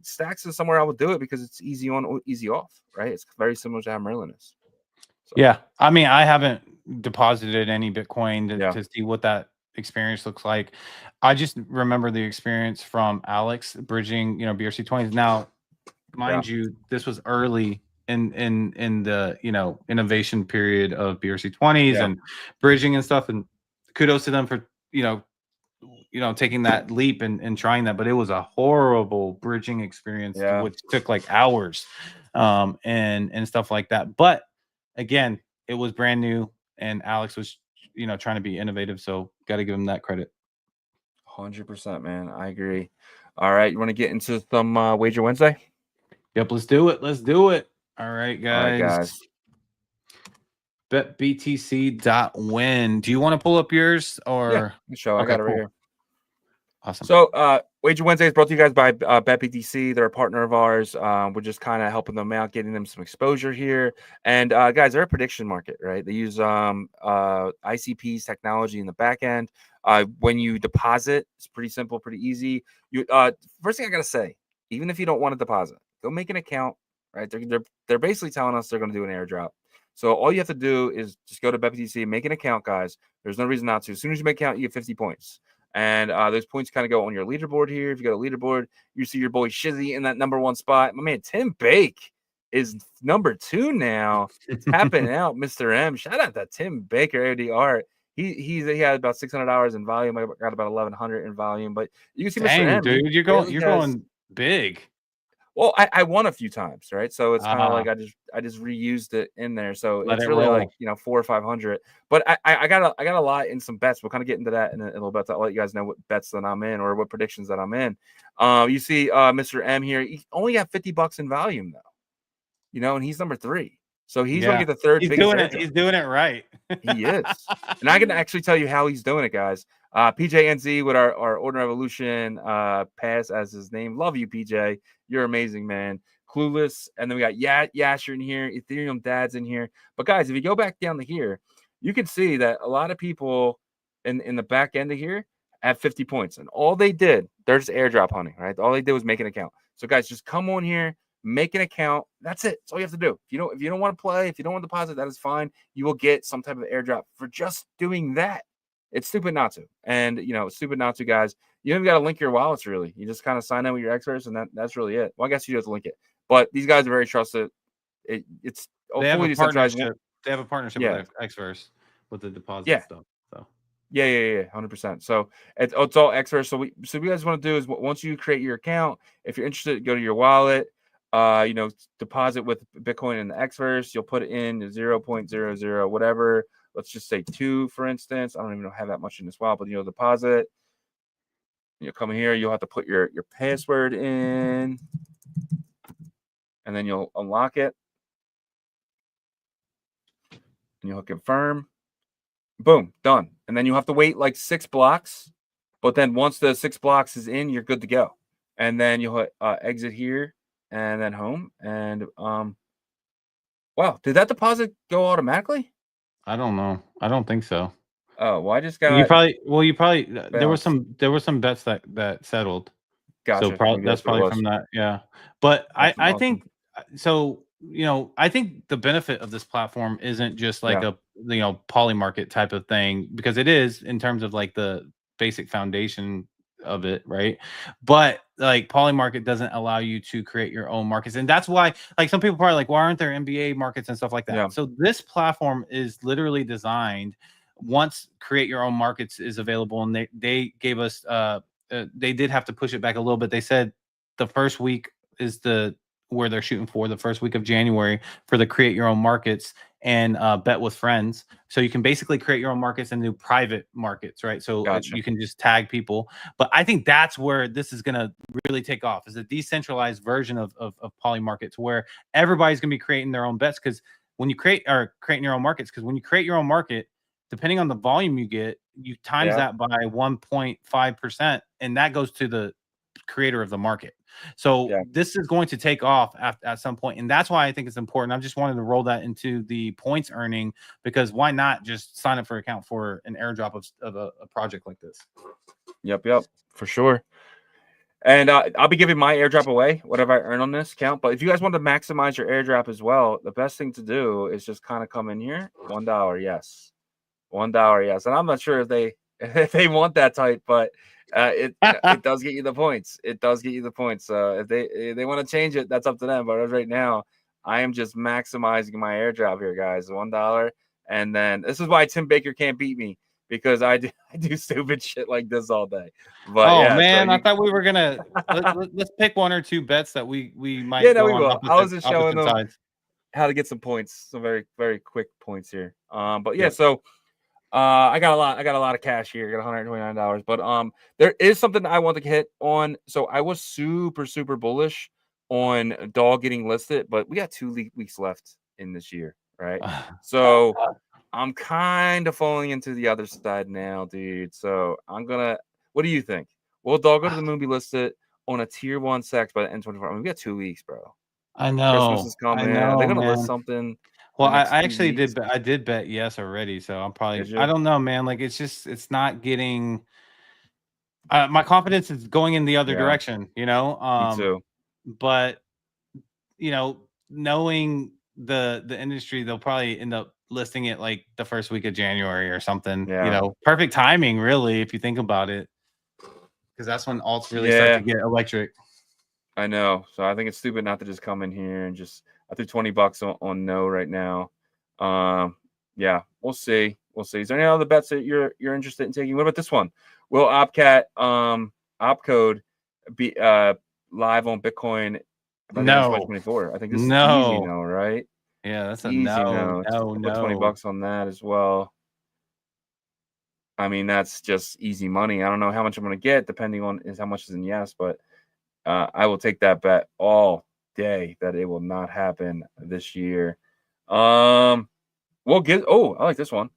Stacks is somewhere I would do it because it's easy on, easy off, right? It's very similar to how Merlin is. So. Yeah, I mean, I haven't deposited any Bitcoin to see what that experience looks like. I just remember the experience from Alex bridging, BRC20s. Now, mind you, this was early in the innovation period of BRC20s and bridging and stuff. And kudos to them for taking that leap and trying that. But it was a horrible bridging experience, which took like hours, and stuff like that. But again, it was brand new, and Alex was trying to be innovative, so got to give him that credit. 100%, man. I agree. All right, you want to get into some Wager Wednesday? Yep, let's do it. All right, guys. BetBTC.win. Do you want to pull up yours or? Yeah, show. I got it right here. Awesome. So, Wager Wednesday is brought to you guys by BetBTC. They're a partner of ours. We're just kind of helping them out, getting them some exposure here. And guys, they're a prediction market, right? They use ICP's technology in the back end. When you deposit, it's pretty simple, pretty easy. You first thing I gotta say, even if you don't want to deposit, go make an account, right? They're basically telling us they're going to do an airdrop. So all you have to do is just go to BetBTC, make an account, guys. There's no reason not to. As soon as you make an account, you get 50 points. And those points kind of go on your leaderboard here. If you got a leaderboard, you see your boy Shizzy in that #1 spot. My man Tim Bake is #2 now. Tapping out Mr. M. Shout out to Tim Baker, ADR. He had about $600 in volume. I got about 1,100 in volume. But you can see Dang, Mr. M. Dude, you're going big. Well, I won a few times, right? So it's kind of like I just reused it in there. So it's really like 400 or 500. But I got a lot in some bets. We'll kind of get into that in a little bit. I'll let you guys know what bets that I'm in or what predictions that I'm in. You see Mr. M here. He only got $50 in volume though, and he's #3. So he's gonna get the third biggest airdrop. He's doing it right. He is. And I can actually tell you how he's doing it, guys. PJNZ with our Ordinal Revolution pass as his name. Love you, PJ. You're amazing, man. Clueless. And then we got Yasher in here. Ethereum Dad's in here. But guys, if you go back down to here, you can see that a lot of people in the back end of here have 50 points. And all they did, they're just airdrop hunting, right? All they did was make an account. So guys, just come on here, make an account. That's it. That's all you have to do. If you don't want to play, if you don't want to deposit, that is fine. You will get some type of airdrop for just doing that. It's stupid not to. And it's stupid not to, guys. You don't even got to link your wallets, really. You just kind of sign in with your experts, and that's really it. Well, I guess you do have to link it. But these guys are very trusted. It's fully decentralized. They have a partnership with Xverse with the deposit stuff. So yeah, 100%. So it's all Xverse. So what you guys want to do is once you create your account, if you're interested, go to your wallet. Deposit with Bitcoin in the Xverse. You'll put it in 0.00 whatever. Let's just say 2, for instance. I don't even have that much in this wallet, but deposit. You'll come in here. You'll have to put your password in, and then you'll unlock it, and you'll confirm. Boom, done. And then you have to wait like 6 blocks. But then once the 6 blocks is in, you're good to go. And then you'll hit exit here and then home. And wow, did that deposit go automatically? I don't know. I don't think so. Oh, well, I just got you probably there were some bets that settled. Gotcha. So that's probably from that. Yeah. But I think so. I think the benefit of this platform isn't just like a poly market type of thing, because it is in terms of like the basic foundation of it, right? But like poly market doesn't allow you to create your own markets, and that's why like some people are like, why aren't there NBA markets and stuff like that? So this platform is literally designed once create your own markets is available, and they gave us they did have to push it back a little bit. They said the first week is where they're shooting for, the first week of January, for the create your own markets and bet with friends. So you can basically create your own markets and do private markets, right? So you can just tag people. But I think that's where this is going to really take off, is a decentralized version of poly markets, where everybody's going to be creating their own bets. Because when you creating your own markets, because when you create your own market, depending on the volume you get, you times that by 1.5%, and that goes to the creator of the market. So this is going to take off at some point, and that's why I think it's important. I just wanted to roll that into the points earning, because why not just sign up for an account for an airdrop of a project like this? Yep, for sure. And I'll be giving my airdrop away, whatever I earn on this account. But if you guys want to maximize your airdrop as well, the best thing to do is just kind of come in here. $1, yes. $1, yes. And I'm not sure if they want that type, but it does get you the points. It does get you the points. So if they want to change it, that's up to them. But as right now, I am just maximizing my airdrop here, guys. $1, and then this is why Tim Baker can't beat me, because I do stupid shit like this all day. But I thought we were gonna let's pick 1 or 2 bets that we might. We will. I was just showing them how to get some points, some very, very quick points here. So. I got a lot of cash here. I got $129. But there is something I want to hit on. So I was super, super bullish on Dog getting listed, but we got 2 weeks left in this year. right? So I'm kind of falling into the other side now, dude. So I'm gonna. What do you think? Will Doggo to the Moon be listed on a tier 1 sex by the end 24? I mean, we got 2 weeks, bro. I Christmas know. is coming. I They're know, gonna list man. something. Well, The next I 2 actually weeks. I did bet yes already, so I'm probably. Did you? I don't know, man. Like it's not getting. My confidence is going in the other Yeah. direction, you know. Me too. But you know, knowing the industry, they'll probably end up listing it like the first week of January or something. Yeah. You know, perfect timing, really, if you think about it, because that's when alts really start Yeah. to get electric. I know. So I think it's stupid not to just come in here and just. I threw $20 on no right now. Yeah, we'll see. We'll see. Is there any other bets that you're interested in taking? What about this one? Will OpCat opcode be live on Bitcoin by the end of No, 2024? I think this is easy no. no, right? Yeah, that's a Easy no, no. no, I'll put no. $20 on that as well. I mean, that's just easy money. I don't know how much I'm going to get, depending on how much is in yes, but I will take that bet all day that it will not happen this year. We'll get. Oh, I like this one.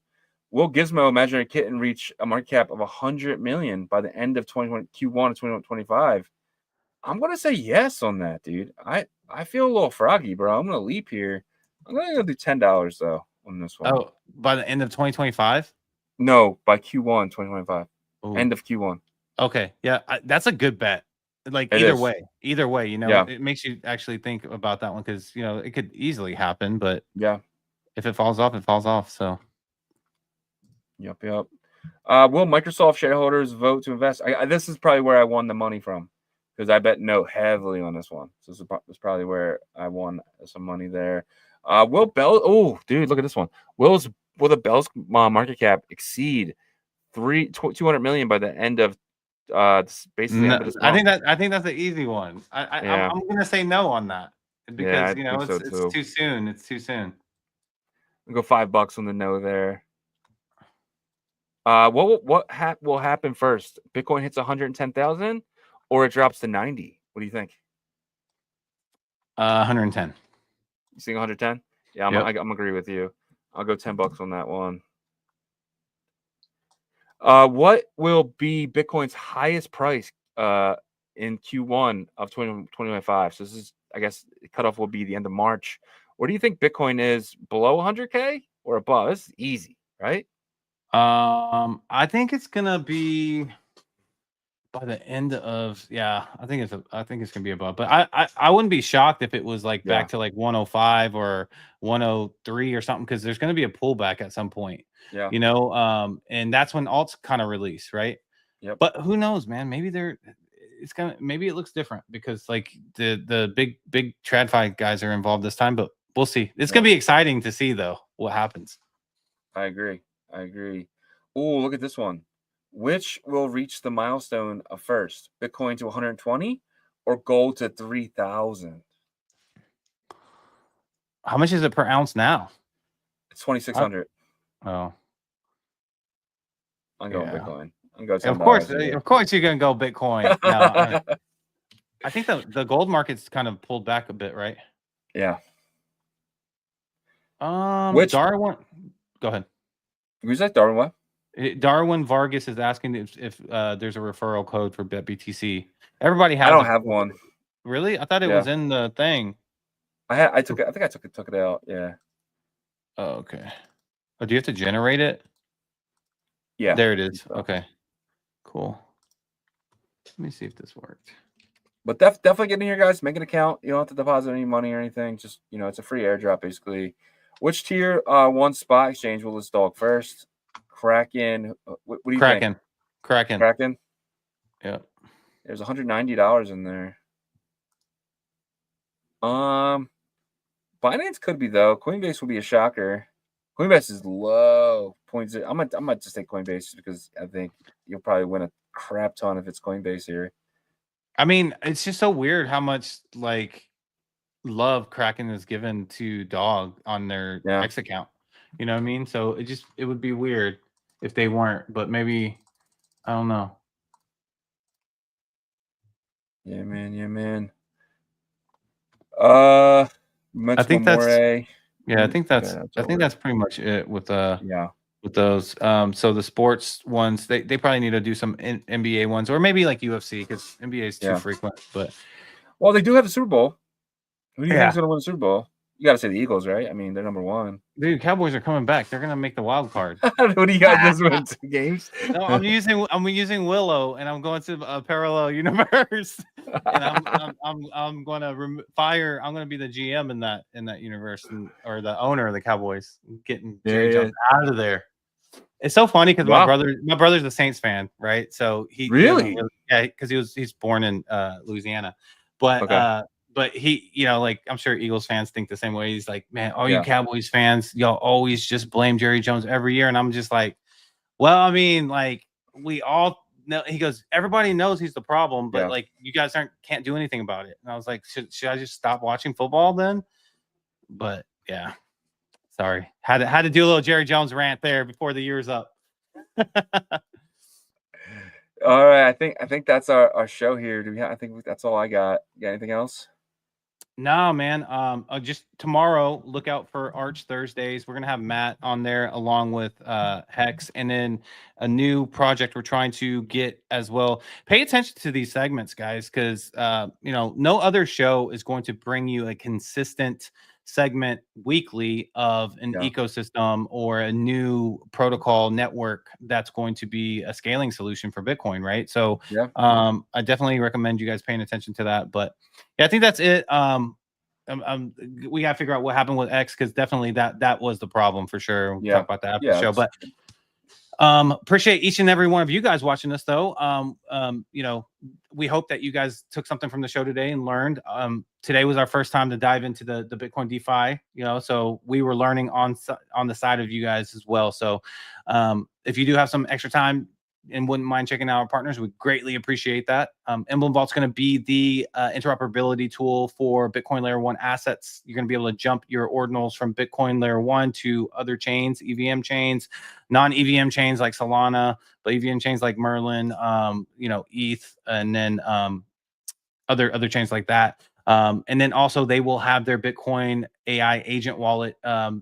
Will Gizmo Imaginary Kitten reach a market cap of 100 million by the end of Q1 of 2025? I'm gonna say yes on that, dude. I feel a little froggy, bro. I'm gonna leap here. I'm gonna go do $10 though on this one. Oh, by the end of 2025? No, by Q1 2025. Ooh. End of Q1. Okay, yeah, that's a good bet. Like It either is. way, you know, Yeah. it makes you actually think about that one because you know it could easily happen, but Yeah. if it falls off, it falls off. So, Yep. Will Microsoft shareholders vote to invest? This is probably where I won the money from because I bet no heavily on this one. So this is probably where I won some money there. Will Bell? Oh, dude, look at this one. Will the Bell's market cap exceed 200 million by the end of basically the end of this month? I think that's the easy one. Yeah. I'm gonna say no on that Yeah, because I you know think so it's too. too soon. It's too soon. I'll go $5 on the no there. What will happen first? Bitcoin hits 110,000 or it drops to 90? What do you think? 110. You think 110? Yeah, I'm agree with you. I'll go $10 on that one. What will be Bitcoin's highest price in Q1 of 2025? So this is, I guess, cutoff will be the end of March. What do you think Bitcoin is below 100K or above? This is easy, right? I think it's gonna be by the end of I think it's gonna be above. But I wouldn't be shocked if it was like back to like 105 or 103 or something because there's gonna be a pullback at some point. Yeah. You know, and that's when alts kind of release, right? Yep. But who knows, man? Maybe maybe it looks different because like the big TradFi guys are involved this time, but we'll see. It's gonna be exciting to see though what happens. I agree. Oh, look at this one. Which will reach the milestone of first? Bitcoin to 120 or gold to 3,000? How much is it per ounce now? It's 2,600. Oh, I'm going Bitcoin. I'm going of $10 course, you're gonna go Bitcoin. No, I think the gold market's kind of pulled back a bit, right? Yeah. Darwin, go ahead. Who's that? Darwin what? Darwin Vargas is asking if there's a referral code for BitBTC. Everybody has. I don't have one. Really? I thought it was in the thing. I took it. I think I took it out. Yeah. Oh, okay. Oh, do you have to generate it? Yeah. There it is. Okay. Cool. Let me see if this worked. But definitely get in here, guys. Make an account. You don't have to deposit any money or anything. Just, you know, it's a free airdrop, basically. Which tier one spot exchange will this dog first? Kraken. What do you think? Kraken? Yeah. There's $190 in there. Binance could be, though. Coinbase will be a shocker. Coinbase is low. I might just take Coinbase because I think you'll probably win a crap ton if it's Coinbase here. I mean, it's just so weird how much like love Kraken is given to Dog on their X account. You know what I mean? So it would be weird if they weren't, but maybe I don't know. Yeah, man. I think that's Yeah, I think that's pretty much it with with those. So the sports ones, they probably need to do some NBA ones, or maybe like UFC, because NBA is too frequent. But well, they do have the Super Bowl. Who do you think is going to win the Super Bowl? You got to say the Eagles, right? I mean, they're number one. Dude, Cowboys are coming back. They're going to make the wild card. What do you got? Just win 2 games. No, I'm using Willow, and I'm going to a parallel universe, and I'm going to fire. I'm going to be the GM in that universe, or the owner of the Cowboys, getting Jerry Jones out of there. It's so funny because my brother's a Saints fan, right? So he really, because he's born in Louisiana, but he, like, I'm sure Eagles fans think the same way. He's like, man, all you Cowboys fans, y'all always just blame Jerry Jones every year, and I'm just like, well, I mean, like, we all know. He goes, everybody knows he's the problem, but like, you guys can't do anything about it. And I was like, should I just stop watching football then? But yeah. Sorry, had to do a little Jerry Jones rant there before the year's up. All right, I think that's our show here. I think that's all I got. You got anything else? No, man. Just tomorrow, look out for Arch Thursdays. We're gonna have Matt on there along with Hex, and then a new project we're trying to get as well. Pay attention to these segments, guys, because no other show is going to bring you a consistent segment weekly of an ecosystem or a new protocol network that's going to be a scaling solution for Bitcoin, right? So I definitely recommend you guys paying attention to that. But yeah, I think that's it. We got to figure out what happened with X, because definitely that was the problem for sure. We'll talk about that after the show. But appreciate each and every one of you guys watching us, though. We hope that you guys took something from the show today and learned. Today was our first time to dive into the Bitcoin DeFi, so we were learning on the side of you guys as well. So if you do have some extra time and wouldn't mind checking out our partners, we greatly appreciate that. Emblem Vault's going to be the interoperability tool for Bitcoin Layer 1 assets. You're going to be able to jump your ordinals from Bitcoin Layer 1 to other chains, EVM chains, non-EVM chains like Solana, but EVM chains like Merlin, ETH, and then other chains like that. And then also they will have their Bitcoin AI agent wallet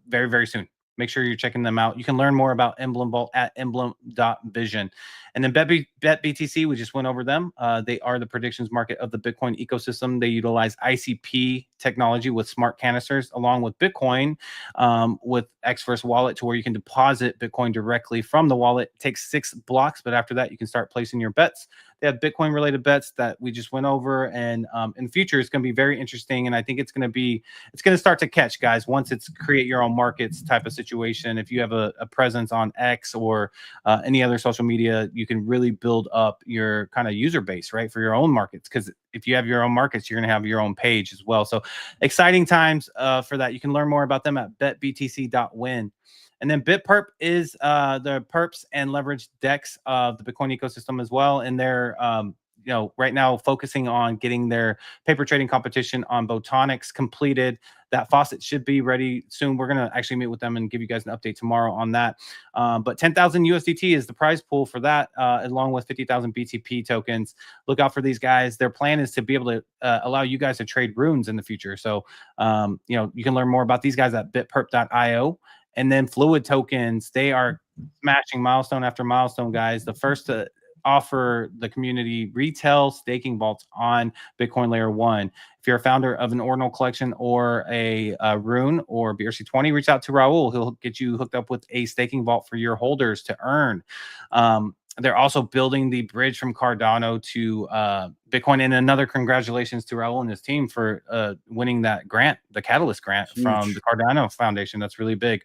very, very soon. Make sure you're checking them out. You can learn more about Emblem Vault at emblem.vision. And then BetBTC, we just went over them. They are the predictions market of the Bitcoin ecosystem. They utilize ICP technology with smart canisters, along with Bitcoin, with Xverse wallet, to where you can deposit Bitcoin directly from the wallet. It takes 6 blocks, but after that, you can start placing your bets. They have Bitcoin related bets that we just went over, and in the future, it's going to be very interesting. And I think it's going to start to catch, guys, once it's create your own markets type of situation. If you have a presence on X or any other social media, you can really build up your kind of user base, right, for your own markets. Because if you have your own markets, you're going to have your own page as well. So exciting times for that. You can learn more about them at betbtc.win. And then BitPerp is the perps and leverage DEX of the Bitcoin ecosystem as well. And they're right now focusing on getting their paper trading competition on Botonics completed. That faucet should be ready soon. We're going to actually meet with them and give you guys an update tomorrow on that. But 10,000 USDT is the prize pool for that, along with 50,000 BTP tokens. Look out for these guys. Their plan is to be able to allow you guys to trade runes in the future. So, you can learn more about these guys at bitperp.io. And then Fluid Tokens, they are smashing milestone after milestone, guys. The first to offer the community retail staking vaults on Bitcoin Layer 1. If you're a founder of an Ordinal collection or a Rune or BRC20, reach out to Raul. He'll get you hooked up with a staking vault for your holders to earn. They're also building the bridge from Cardano to Bitcoin. And another congratulations to Raul and his team for winning that grant, the Catalyst grant from the Cardano Foundation. That's really big.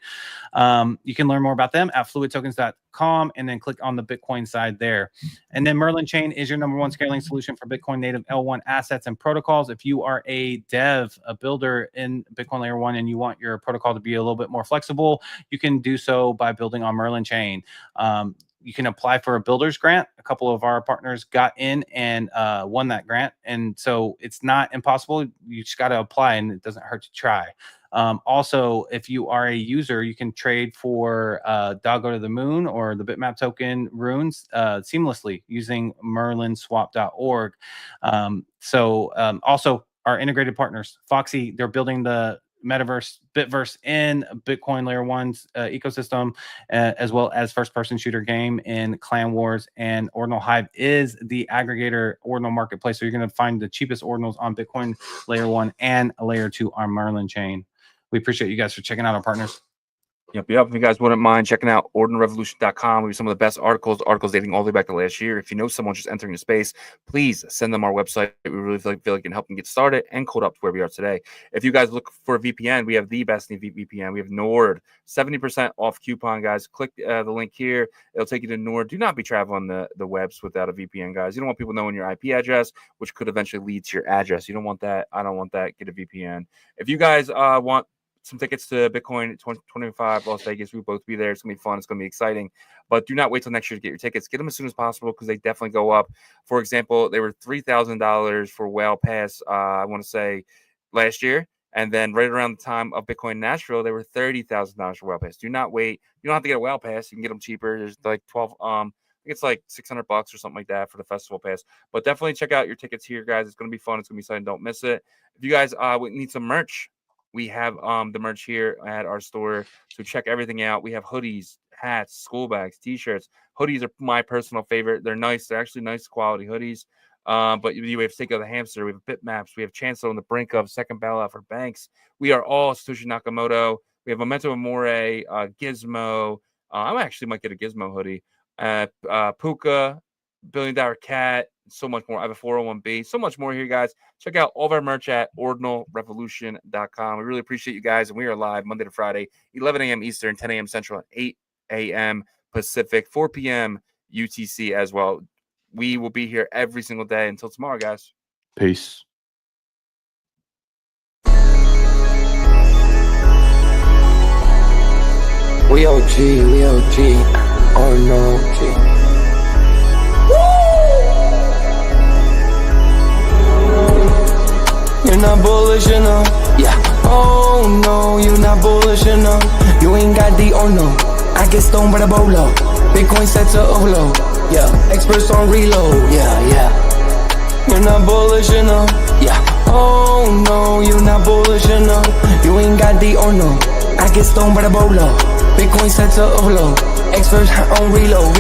You can learn more about them at fluidtokens.com and then click on the Bitcoin side there. And then Merlin Chain is your #1 scaling solution for Bitcoin native L1 assets and protocols. If you are a dev, a builder in Bitcoin Layer 1, and you want your protocol to be a little bit more flexible, you can do so by building on Merlin Chain. You can apply for a builder's grant. A couple of our partners got in and won that grant. And so it's not impossible. You just got to apply, and it doesn't hurt to try. Also, if you are a user, you can trade for Doggo to the Moon or the Bitmap token runes seamlessly using merlinswap.org. Also, our integrated partners, Foxy, they're building the metaverse, Bitverse in Bitcoin Layer 1's ecosystem, as well as first-person shooter game in Clan Wars. And Ordinal Hive is the aggregator Ordinal marketplace. So you're going to find the cheapest Ordinals on Bitcoin Layer 1 and Layer 2 on Merlin chain. We appreciate you guys for checking out our partners. Yep. If you guys wouldn't mind checking out ordinalrevolution.com, we have some of the best articles dating all the way back to last year. If you know someone just entering the space, please send them our website. We really feel like we can help them get started and code up to where we are today. If you guys look for a VPN, we have the best VPN. We have Nord, 70% off coupon, guys. Click the link here. It'll take you to Nord. Do not be traveling the webs without a VPN, guys. You don't want people knowing your IP address, which could eventually lead to your address. You don't want that. I don't want that. Get a VPN. If you guys want some tickets to Bitcoin 2025 Las Vegas, we'll both be there. It's gonna be fun. It's gonna be exciting. But do not wait till next year to get your tickets. Get them as soon as possible because they definitely go up. For example, they were $3,000 for Whale Pass. I want to say last year, and then right around the time of Bitcoin Nashville, they were $30,000 for Whale Pass. Do not wait. You don't have to get a Whale Pass. You can get them cheaper. There's like 12. I think it's like $600 or something like that for the festival pass. But definitely check out your tickets here, guys. It's gonna be fun. It's gonna be exciting. Don't miss it. If you guys need some merch, we have the merch here at our store, so check everything out. We have hoodies, hats, school bags, t-shirts. Hoodies are my personal favorite. They're nice. They're actually nice quality hoodies. But we have Seiko the Hamster. We have Bitmaps. We have Chancellor on the brink of second bailout for banks. We are all Satoshi Nakamoto. We have Memento Amore, Gizmo. I actually might get a Gizmo hoodie. Puka, $1 Billion Cat, so much more. I have a 401b, so much more here, guys. Check out all of our merch at ordinalrevolution.com. We really appreciate you guys, and we are live Monday to Friday, 11 a.m. Eastern, 10 a.m. Central, and 8 a.m. Pacific, 4 p.m. UTC as well. We will be here every single day until tomorrow, guys. Peace. We OG. Oh no, G. You're not bullish enough, yeah. Oh no, you're not bullish enough. You ain't got the oh no. I get stoned by the bolo. Bitcoin set to overload, yeah. Experts on reload, yeah. You're not bullish enough, yeah. Oh no, you're not bullish enough. You ain't got the oh no. I get stoned by the bolo. Bitcoin set to overload. Experts on reload.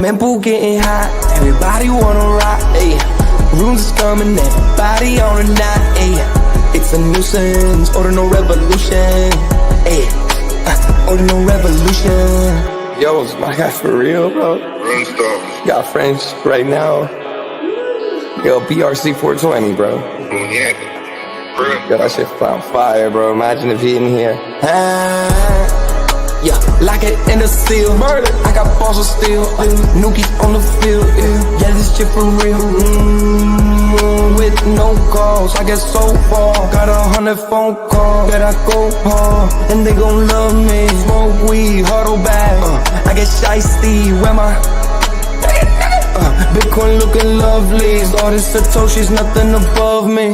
Mempool getting hot. Everybody wanna rock, ayy. Rooms is coming, everybody on a knot, ayy. It's a nuisance, Ordinal Revolution, ayy. Ordinal Revolution. Yo, it's my guy for real, bro. Got friends right now. Yo, BRC 420, bro. Yo, that shit found fire, bro. Imagine if he in here. Yeah, like it in the seal. Murder. I got balls of steel. Nookie on the field. Yeah, this shit for real. With no calls, I get so far. Got 100 phone calls that I go hard, and they gon' love me. Smoke weed, huddle back. I get shiesty. Where my Bitcoin looking lovely. All this Satoshi's nothing above me.